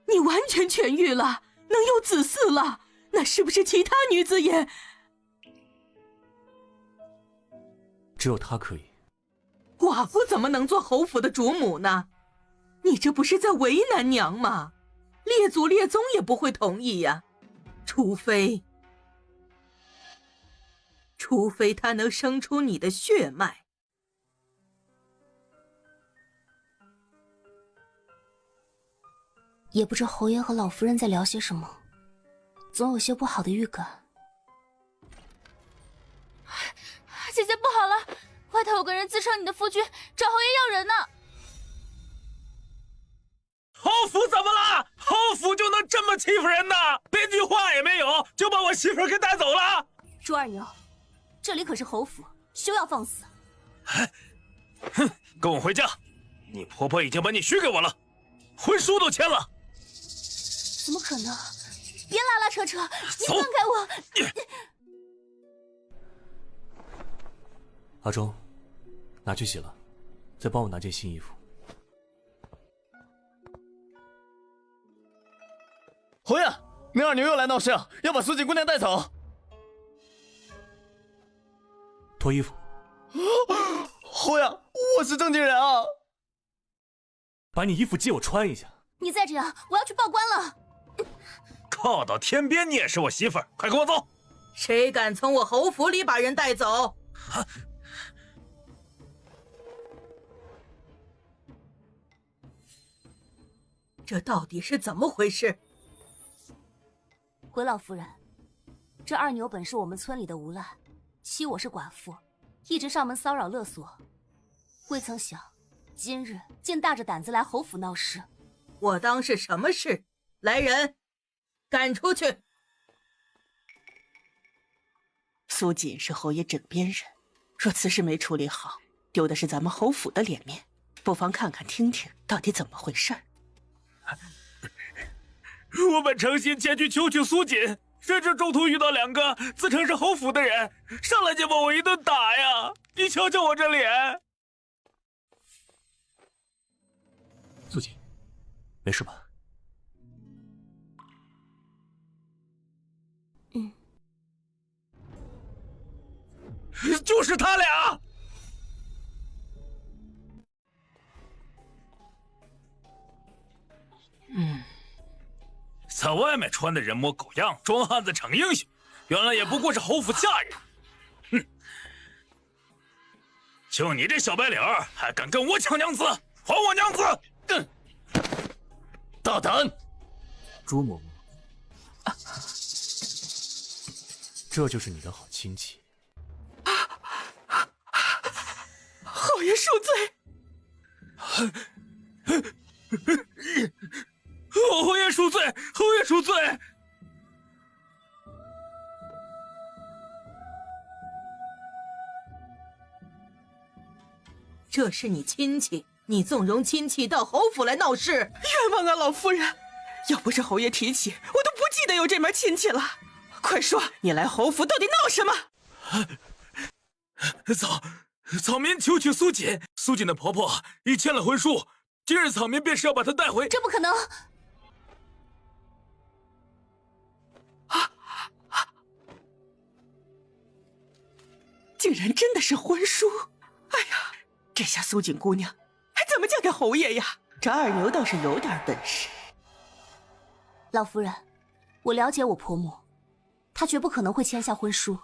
你完全痊愈了，能有子嗣了？那是不是其他女子也？只有她可以。寡妇怎么能做侯府的主母呢？你这不是在为难娘吗？列祖列宗也不会同意呀，除非她能生出你的血脉。也不知侯爷和老夫人在聊些什么，总有些不好的预感。姐姐不好了，外头有个人自称你的夫君，找侯爷要人呢。侯府怎么了？侯府就能这么欺负人呢？连句话也没有，就把我媳妇儿给带走了。朱二牛，这里可是侯府，休要放肆！哼，跟我回家。你婆婆已经把你许给我了，婚书都签了。怎么可能？别拉拉扯扯，你放开我！阿忠，拿去洗了，再帮我拿件新衣服。侯爷，那二牛又来闹事，要把苏锦姑娘带走。脱衣服。侯爷，我是正经人啊！把你衣服借我穿一下。你再这样，我要去报官了。靠到天边，你也是我媳妇儿，快跟我走！谁敢从我侯府里把人带走？这到底是怎么回事？回老夫人，这二牛本是我们村里的无赖，欺我是寡妇，一直上门骚扰勒索，未曾想今日竟大着胆子来侯府闹事。我当是什么事？来人，赶出去！苏锦是侯爷枕边人，若此事没处理好，丢的是咱们侯府的脸面。不妨看看听听，到底怎么回事。我本诚心前去求取苏锦，谁知中途遇到两个自称是侯府的人，上来就把我一顿打呀！你瞧瞧我这脸。苏锦，没事吧？就是他俩。在外面穿的人模狗样，装汉子逞英雄，原来也不过是侯府下人。哼！就你这小白脸儿，还敢跟我抢娘子？还我娘子！大胆！朱嬷嬷。这就是你的好亲戚。侯爷恕罪！侯爷恕罪！侯爷恕罪！这是你亲戚，你纵容亲戚到侯府来闹事，冤枉啊，老夫人！要不是侯爷提起，我都不记得有这门亲戚了。快说，你来侯府到底闹什么？草民求娶苏锦，苏锦的婆婆已签了婚书，今日草民便是要把她带回。这不可能！竟然真的是婚书！哎呀，这下苏锦姑娘还怎么嫁给侯爷呀？这二牛倒是有点本事。老夫人，我了解我婆母，她绝不可能会签下婚书。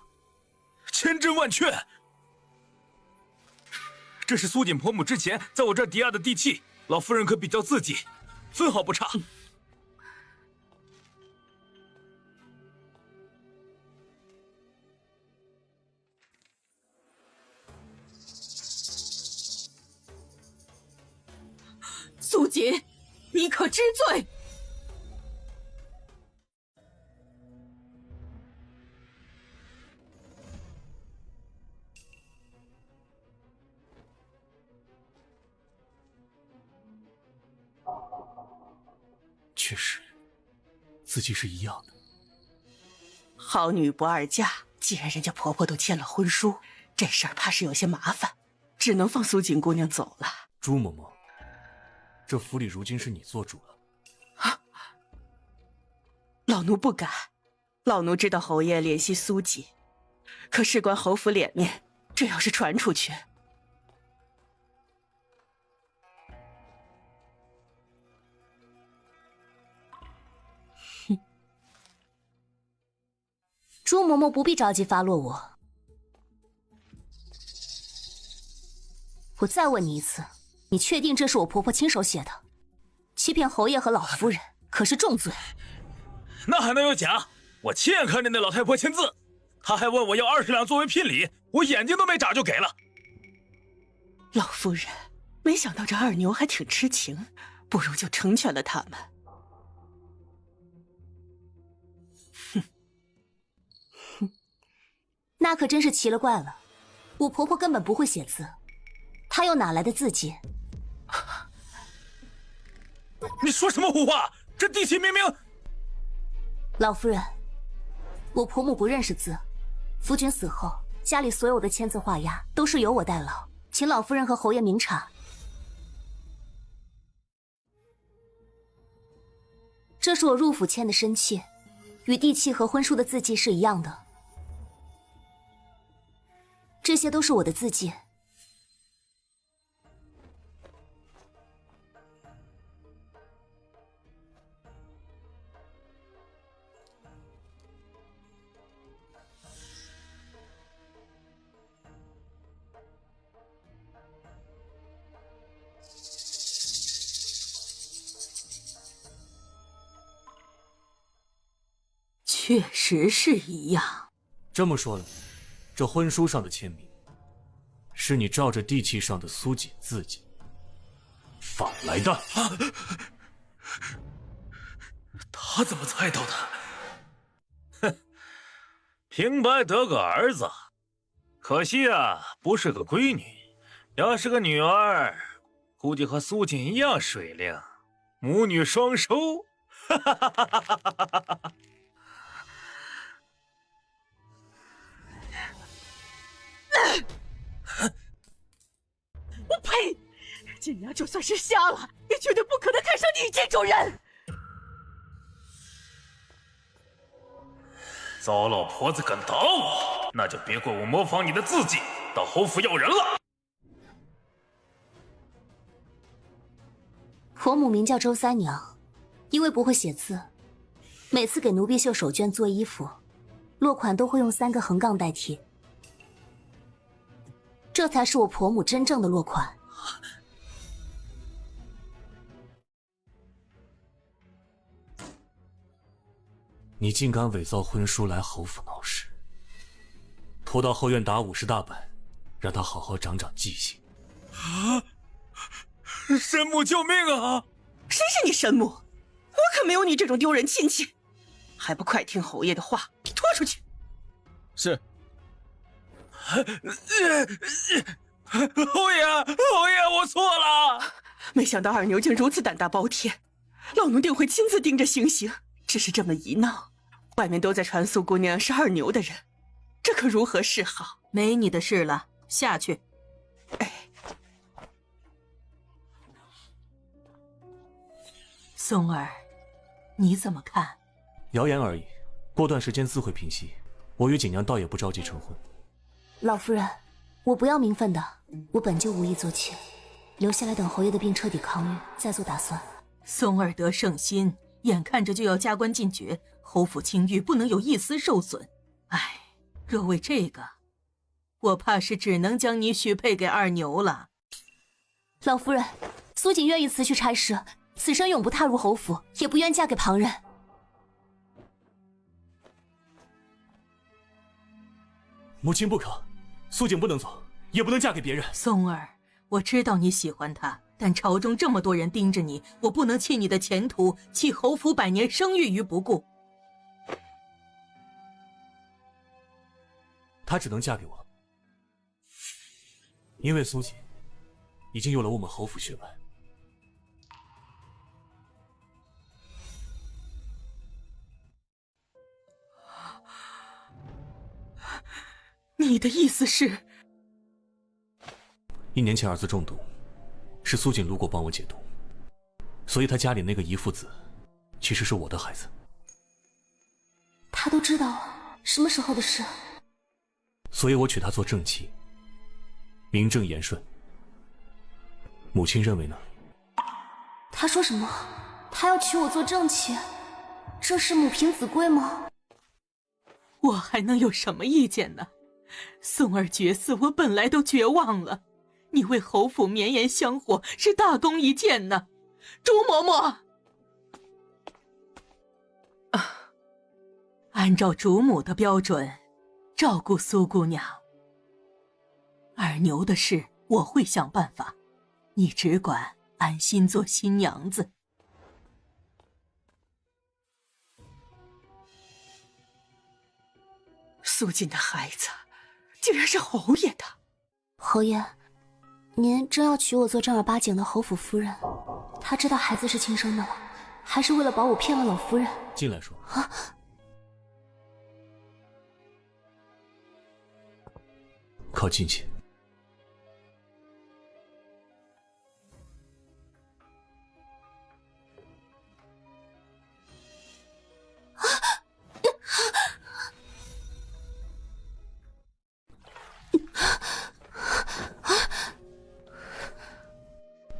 千真万确，这是苏锦婆母之前在我这儿抵押的地契，老夫人可比较字迹，分毫不差。苏锦，你可知罪？确实，字迹是一样的。好女不二嫁，既然人家婆婆都签了婚书，这事儿怕是有些麻烦，只能放苏锦姑娘走了。朱嬷嬷，这府里如今是你做主了。啊！老奴不敢，老奴知道侯爷怜惜苏锦，可事关侯府脸面，这要是传出去……朱嬷嬷不必着急发落我。我再问你一次，你确定这是我婆婆亲手写的？欺骗侯爷和老夫人可是重罪。那还能有假？我亲眼看见那老太婆签字，她还问我要20两作为聘礼，我眼睛都没眨就给了。老夫人，没想到这二牛还挺痴情，不如就成全了他们。那可真是奇了怪了，我婆婆根本不会写字，她又哪来的字迹？你说什么胡话？这地契明明……老夫人，我婆母不认识字，夫君死后，家里所有的签字画押都是由我代劳，请老夫人和侯爷明察。这是我入府签的申契，与地契和婚书的字迹是一样的。这些都是我的字迹。确实是一样。这么说来，这婚书上的签名，是你照着地契上的苏锦字迹仿来的。他怎么猜到的？哼，平白得个儿子，可惜啊，不是个闺女。要是个女儿，估计和苏锦一样水灵，母女双收。哈哈哈哈哈哈！我呸！锦娘就算是瞎了，也绝对不可能看上你这种人。糟老婆子敢打我，那就别怪我模仿你的字迹，到侯府要人了。婆母名叫周三娘，因为不会写字，每次给奴婢绣手绢做衣服，落款都会用3个横杠代替。这才是我婆母真正的落款。你竟敢伪造婚书来侯府闹事，拖到后院打50大板，让他好好长长记性。啊！神母救命啊！谁是你神母？我可没有你这种丢人亲戚，还不快听侯爷的话，给拖出去！是。侯爷，我错了。没想到二牛竟如此胆大包天，老奴定会亲自盯着行刑。只是这么一闹，外面都在传苏姑娘是二牛的人，这可如何是好？没你的事了，下去。松儿，你怎么看？谣言而已，过段时间自会平息。我与锦娘倒也不着急成婚。老夫人，我不要名分的，我本就无意做妾，留下来等侯爷的病彻底康愈，再做打算。松儿得圣心，眼看着就要加官进爵，侯府清誉不能有一丝受损。唉，若为这个，我怕是只能将你许配给二牛了。老夫人，苏锦愿意辞去差事，此生永不踏入侯府，也不愿嫁给旁人。母亲不可，苏锦不能走，也不能嫁给别人。松儿，我知道你喜欢他，但朝中这么多人盯着你，我不能弃你的前途，弃侯府100年声誉于不顾。她只能嫁给我，因为苏锦已经有了我们侯府血脉。你的意思是？1年前儿子中毒，是苏锦路过帮我解毒，所以他家里那个姨父子，其实是我的孩子。他都知道了，什么时候的事？所以我娶她做正妻，名正言顺。母亲认为呢？他说什么？他要娶我做正妻？这是母凭子贵吗？我还能有什么意见呢？松儿绝嗣，我本来都绝望了。你为侯府绵延香火，是大功一件呢。朱嬷嬷，按照主母的标准，照顾苏姑娘。二牛的事，我会想办法，你只管安心做新娘子。苏锦的孩子竟然是侯爷的。侯爷，您真要娶我做正儿八经的侯府夫人？他知道孩子是亲生的吗？还是为了保我骗了老夫人？进来说。啊！靠近些。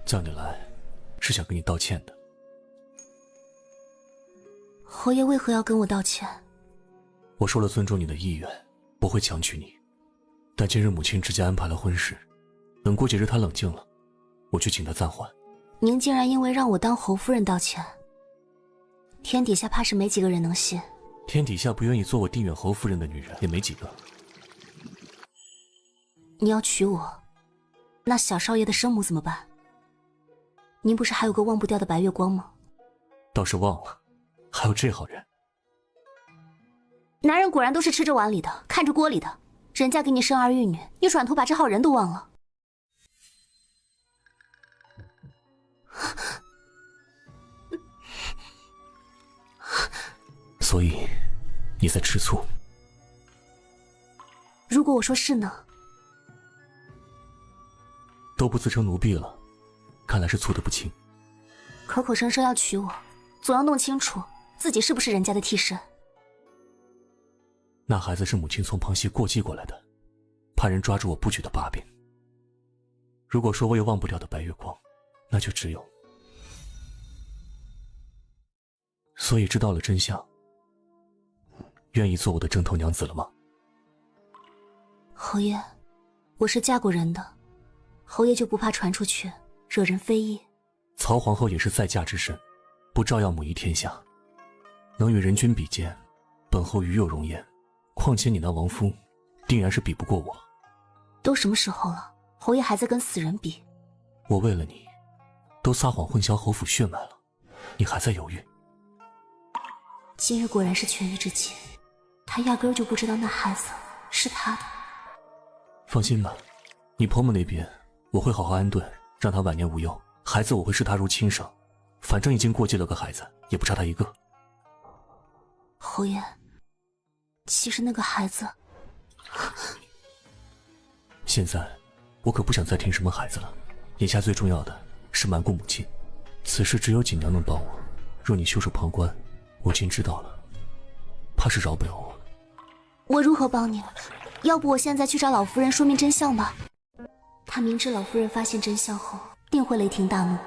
叫你来，是想跟你道歉的。侯爷为何要跟我道歉？我说了尊重你的意愿，不会强娶你。但今日母亲直接安排了婚事，等过几日她冷静了，我去请她暂缓。您竟然因为让我当侯夫人道歉，天底下怕是没几个人能信。天底下不愿意做我定远侯夫人的女人也没几个。你要娶我，那小少爷的生母怎么办？您不是还有个忘不掉的白月光吗？倒是忘了，还有这好人。男人果然都是吃着碗里的，看着锅里的。人家给你生儿育女，你转头把这好人都忘了。所以你在吃醋？如果我说是呢？都不自称奴婢了，看来是醋得不轻。口口声声要娶我，总要弄清楚自己是不是人家的替身。那孩子是母亲从旁系过继过来的，怕人抓住我不举的把柄。如果说我有忘不掉的白月光，那就只有……所以知道了真相，愿意做我的正头娘子了吗？侯爷，我是嫁过人的，侯爷就不怕传出去惹人非议？曹皇后也是在嫁之身，不照耀母仪天下，能与人君比肩，本后与有容颜。况且你那亡夫定然是比不过我。都什么时候了，侯爷还在跟死人比？我为了你，都撒谎混淆侯府血脉了，你还在犹豫？今日果然是痊愈之期，他压根儿就不知道那孩子是他的。放心吧，你婆母那边我会好好安顿，让她晚年无忧。孩子我会视他如亲生，反正已经过继了个孩子，也不差他一个。侯爷，其实那个孩子……现在我可不想再听什么孩子了，眼下最重要的是瞒过母亲，此事只有锦娘能帮我。若你袖手旁观，母亲知道了，怕是饶不了我。我如何帮你？要不我现在去找老夫人说明真相吧。他明知老夫人发现真相后定会雷霆大怒，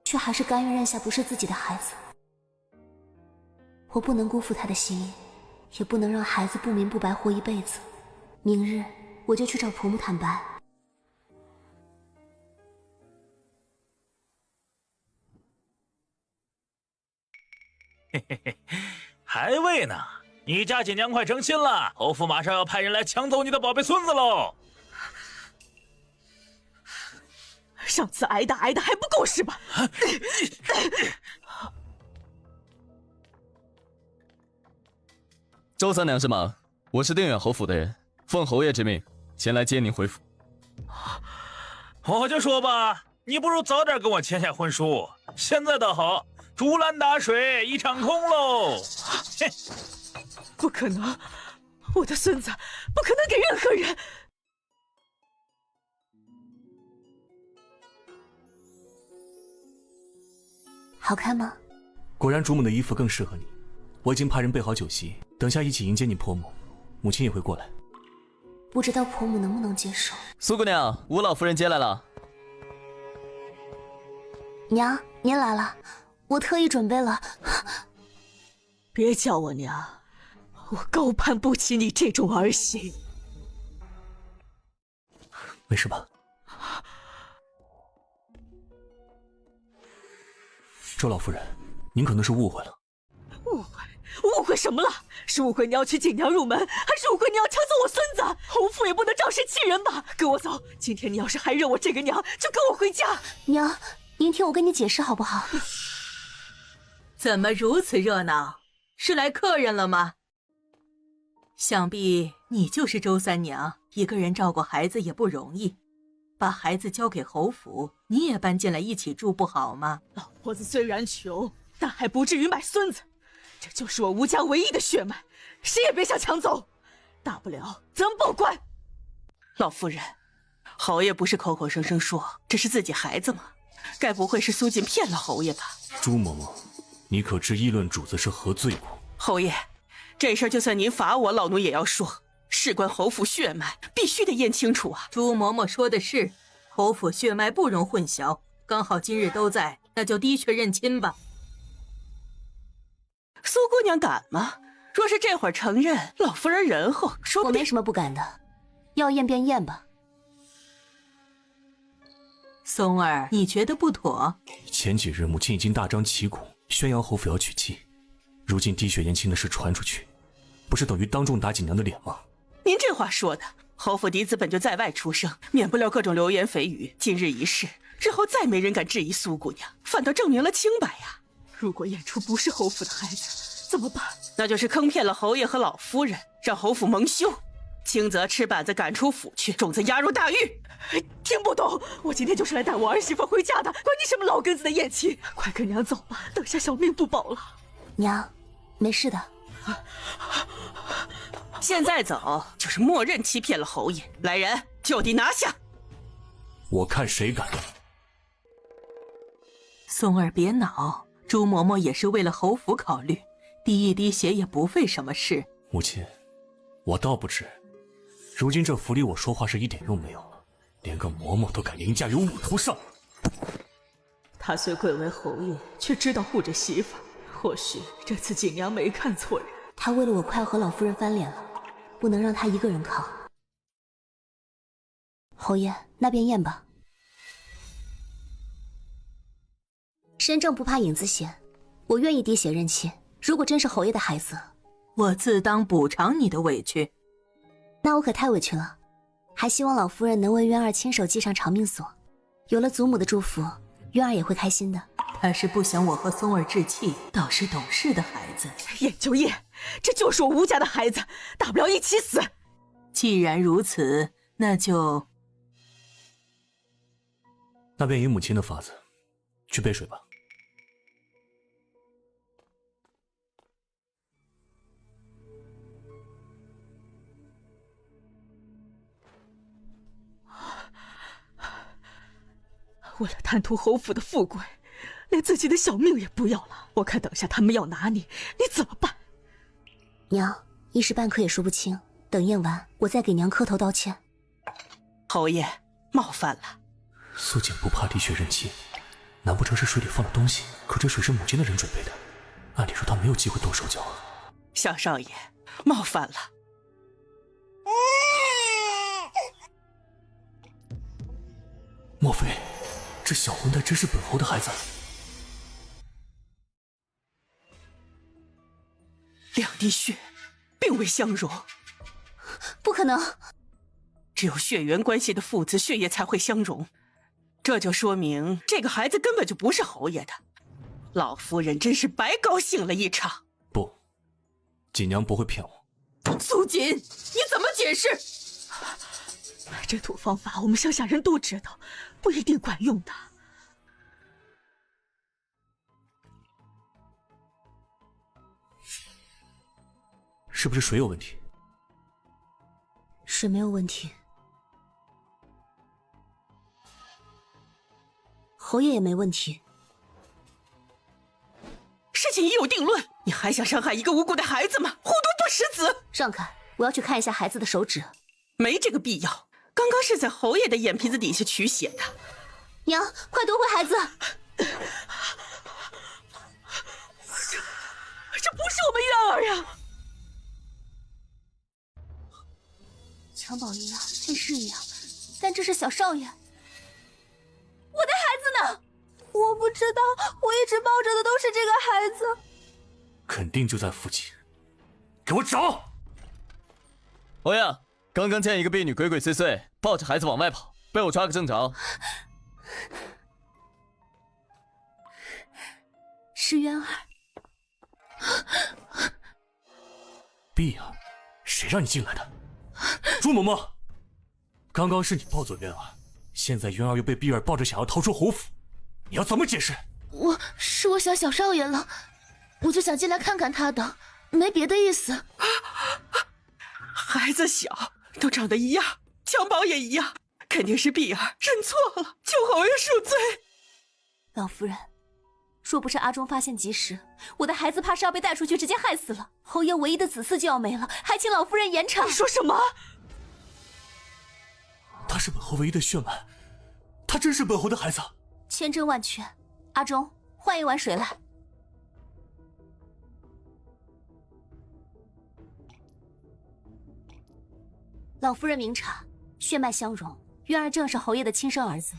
却还是甘愿认下不是自己的孩子。我不能辜负他的心意，也不能让孩子不明不白活一辈子。明日我就去找婆母坦白。嘿嘿嘿，还未呢。你家锦娘快成亲了，侯府马上要派人来抢走你的宝贝孙子喽。上次挨打还不够是吧？周三娘是吗？我是定远侯府的人，奉侯爷之命前来接您回府。我就说吧，你不如早点跟我签下婚书，现在倒好，竹篮打水一场空喽。不可能，我的孙子不可能给任何人。好看吗？果然主母的衣服更适合你。我已经派人备好酒席，等下一起迎接你婆母，母亲也会过来。不知道婆母能不能接受。苏姑娘，吴老夫人接来了。娘，您来了，我特意准备了。别叫我娘，我高攀不起你这种儿媳。没事吧？周老夫人，您可能是误会了。误会什么了？是误会你要娶锦娘入门，还是误会你要抢走我孙子？侯府也不能仗势欺人吧？跟我走！今天你要是还认我这个娘，就跟我回家。娘，您听我跟你解释好不好？怎么如此热闹？是来客人了吗？想必你就是周三娘，一个人照顾孩子也不容易，把孩子交给侯府，你也搬进来一起住不好吗？老婆子虽然穷，但还不至于买孙子。这就是我吴家唯一的血脉，谁也别想抢走。大不了咱报官。老夫人，侯爷不是口口声声说这是自己孩子吗？该不会是苏锦骗了侯爷吧？朱嬷嬷，你可知议论主子是何罪过？侯爷，这事儿就算您罚我，老奴也要说，事关侯府血脉，必须得验清楚啊。朱嬷嬷说的是，侯府血脉不容混淆，刚好今日都在，那就的确认亲吧。苏姑娘敢吗？若是这会儿承认，老夫人仁厚，说不定……我没什么不敢的，要验便验吧。松儿，你觉得不妥？前几日母亲已经大张旗鼓宣扬侯府要娶妻，如今滴血验亲的事传出去，不是等于当众打锦娘的脸吗？您这话说的，侯府嫡子本就在外出生，免不了各种流言蜚语。今日一事，日后再没人敢质疑苏姑娘，反倒证明了清白呀。如果验出不是侯府的孩子，怎么办？那就是坑骗了侯爷和老夫人，让侯府蒙羞，轻则吃板子赶出府去，重则押入大狱。听不懂，我今天就是来带我儿媳妇回家的，关你什么老根子的宴期？快跟娘走吧，等下小命不保了。娘，没事的。现在走就是默认欺骗了侯爷，来人，就地拿下。我看谁敢。松儿别恼，朱嬷嬷也是为了侯府考虑，滴一滴血也不费什么事。母亲，我倒不知，如今这府里我说话是一点用没有了，连个嬷嬷都敢凌驾于我头上。他虽贵为侯爷，却知道护着媳妇，或许这次锦娘没看错人。他为了我快要和老夫人翻脸了，不能让他一个人扛。侯爷，那便验吧。身正不怕影子斜，我愿意滴血认亲。如果真是侯爷的孩子，我自当补偿你的委屈。那我可太委屈了，还希望老夫人能为渊儿亲手系上长命锁。有了祖母的祝福，渊儿也会开心的。他是不想我和松儿置气，倒是懂事的孩子。燕就燕，这就是我吴家的孩子，大不了一起死。既然如此，那便以母亲的法子，去备水吧。为了贪图侯府的富贵，连自己的小命也不要了。我看等下他们要拿你，你怎么办？娘，一时半刻也说不清，等验完，我再给娘磕头道歉。侯爷，冒犯了。素锦不怕滴血认亲，难不成是水里放了东西？可这水是母亲的人准备的，按理说她没有机会动手脚啊。小少爷，冒犯了。莫非这小混蛋真是本侯的孩子？两滴血并未相容，不可能！只有血缘关系的父子血液才会相容，这就说明这个孩子根本就不是侯爷的。老夫人真是白高兴了一场。不，锦娘不会骗我。苏锦，你怎么解释？这土方法我们乡下人都知道，不一定管用的。是不是水有问题？水没有问题，侯爷也没问题。事情已有定论，你还想伤害一个无辜的孩子吗？护犊不食子！让开，我要去看一下孩子的手指。没这个必要，刚刚是在侯爷的眼皮子底下取血的。娘，快夺回孩子！这不是我们渊儿呀！襁褓一样，气势一样，但这是小少爷。我的孩子呢？我不知道，我一直抱着的都是这个孩子。肯定就在附近，给我找！侯爷，刚刚见一个婢女鬼鬼祟祟，抱着孩子往外跑，被我抓个正着。是渊儿。碧儿，谁让你进来的？朱嬷嬷，刚刚是你抱走渊儿，现在渊儿又被碧儿抱着想要逃出侯府，你要怎么解释？我想小少爷了，我就想进来看看他的，没别的意思。孩子小，都长得一样，襁褓也一样，肯定是碧儿认错了，求侯爷恕罪。老夫人，若不是阿忠发现及时，我的孩子怕是要被带出去直接害死了。侯爷唯一的子嗣就要没了，还请老夫人严惩。你说什么？他是本侯唯一的血脉，他真是本侯的孩子。千真万确。阿忠，换一碗水来。老夫人明察，血脉相容，渊儿正是侯爷的亲生儿子。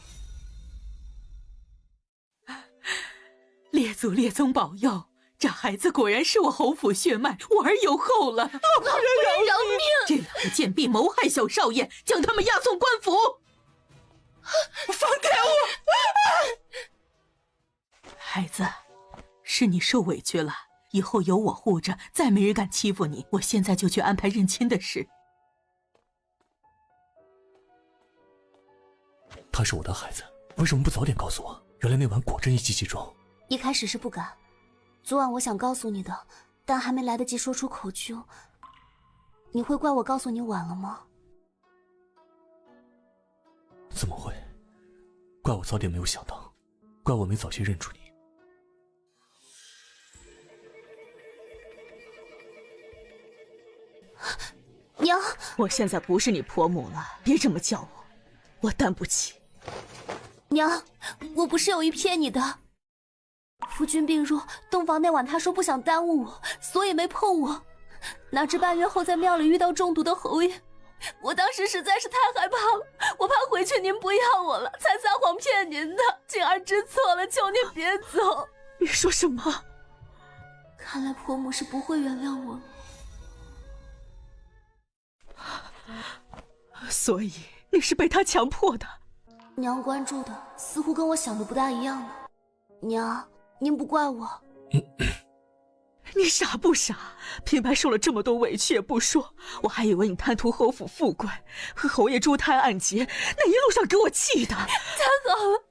列祖列宗保佑，这孩子果然是我侯府血脉，我儿有后了。老夫人饶命！这两个贱婢谋害小少爷，将他们押送官府。放开我！孩子，是你受委屈了，以后有我护着，再没人敢欺负你。我现在就去安排认亲的事。他是我的孩子，为什么不早点告诉我？原来那晚果真一击即中。一开始是不敢，昨晚我想告诉你的，但还没来得及说出口就……你会怪我告诉你晚了吗？怎么会？怪我早点没有想到，怪我没早些认出你。娘，我现在不是你婆母了，别这么叫我，我担不起。娘，我不是有意骗你的。夫君病弱，洞房那晚他说不想耽误我，所以没碰我。哪知半月后在庙里遇到中毒的侯爷，我当时实在是太害怕了，我怕回去您不要我了，才撒谎骗您的。锦儿知错了，求您别走。你说什么？看来婆母是不会原谅我了。所以你是被他强迫的。娘关注的似乎跟我想的不大一样呢。娘，您不怪我。你傻不傻？平白受了这么多委屈也不说，我还以为你贪图侯府富贵，和侯爷珠胎暗结，那一路上给我气的。太好了，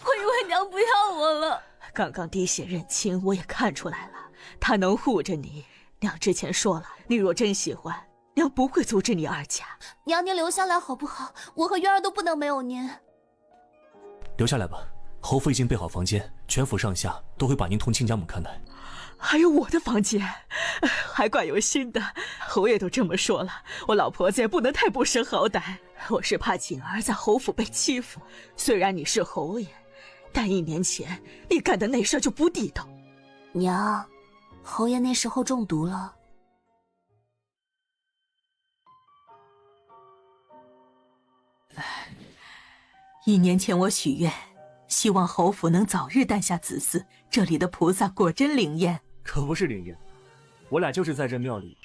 我以为娘不要我了。刚刚滴血认亲，我也看出来了，他能护着你。娘之前说了，你若真喜欢，娘不会阻止你二嫁。娘，您留下来好不好？我和渊儿都不能没有您。留下来吧，侯府已经备好房间，全府上下都会把您同亲家母看待。还有我的房间，还怪有心的。侯爷都这么说了，我老婆子也不能太不识好歹。我是怕锦儿在侯府被欺负。虽然你是侯爷，但1年前你干的那事就不地道。娘，侯爷那时候中毒了。1年前我许愿，希望侯府能早日诞下子嗣。这里的菩萨果真灵验。可不是灵验，我俩就是在这庙里。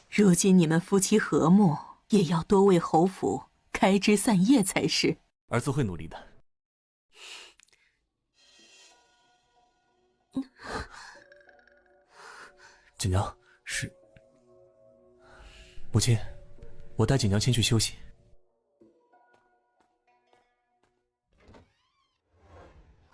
如今你们夫妻和睦，也要多为侯府开枝散叶才是。儿子会努力的。锦娘，是母亲，我带锦娘先去休息。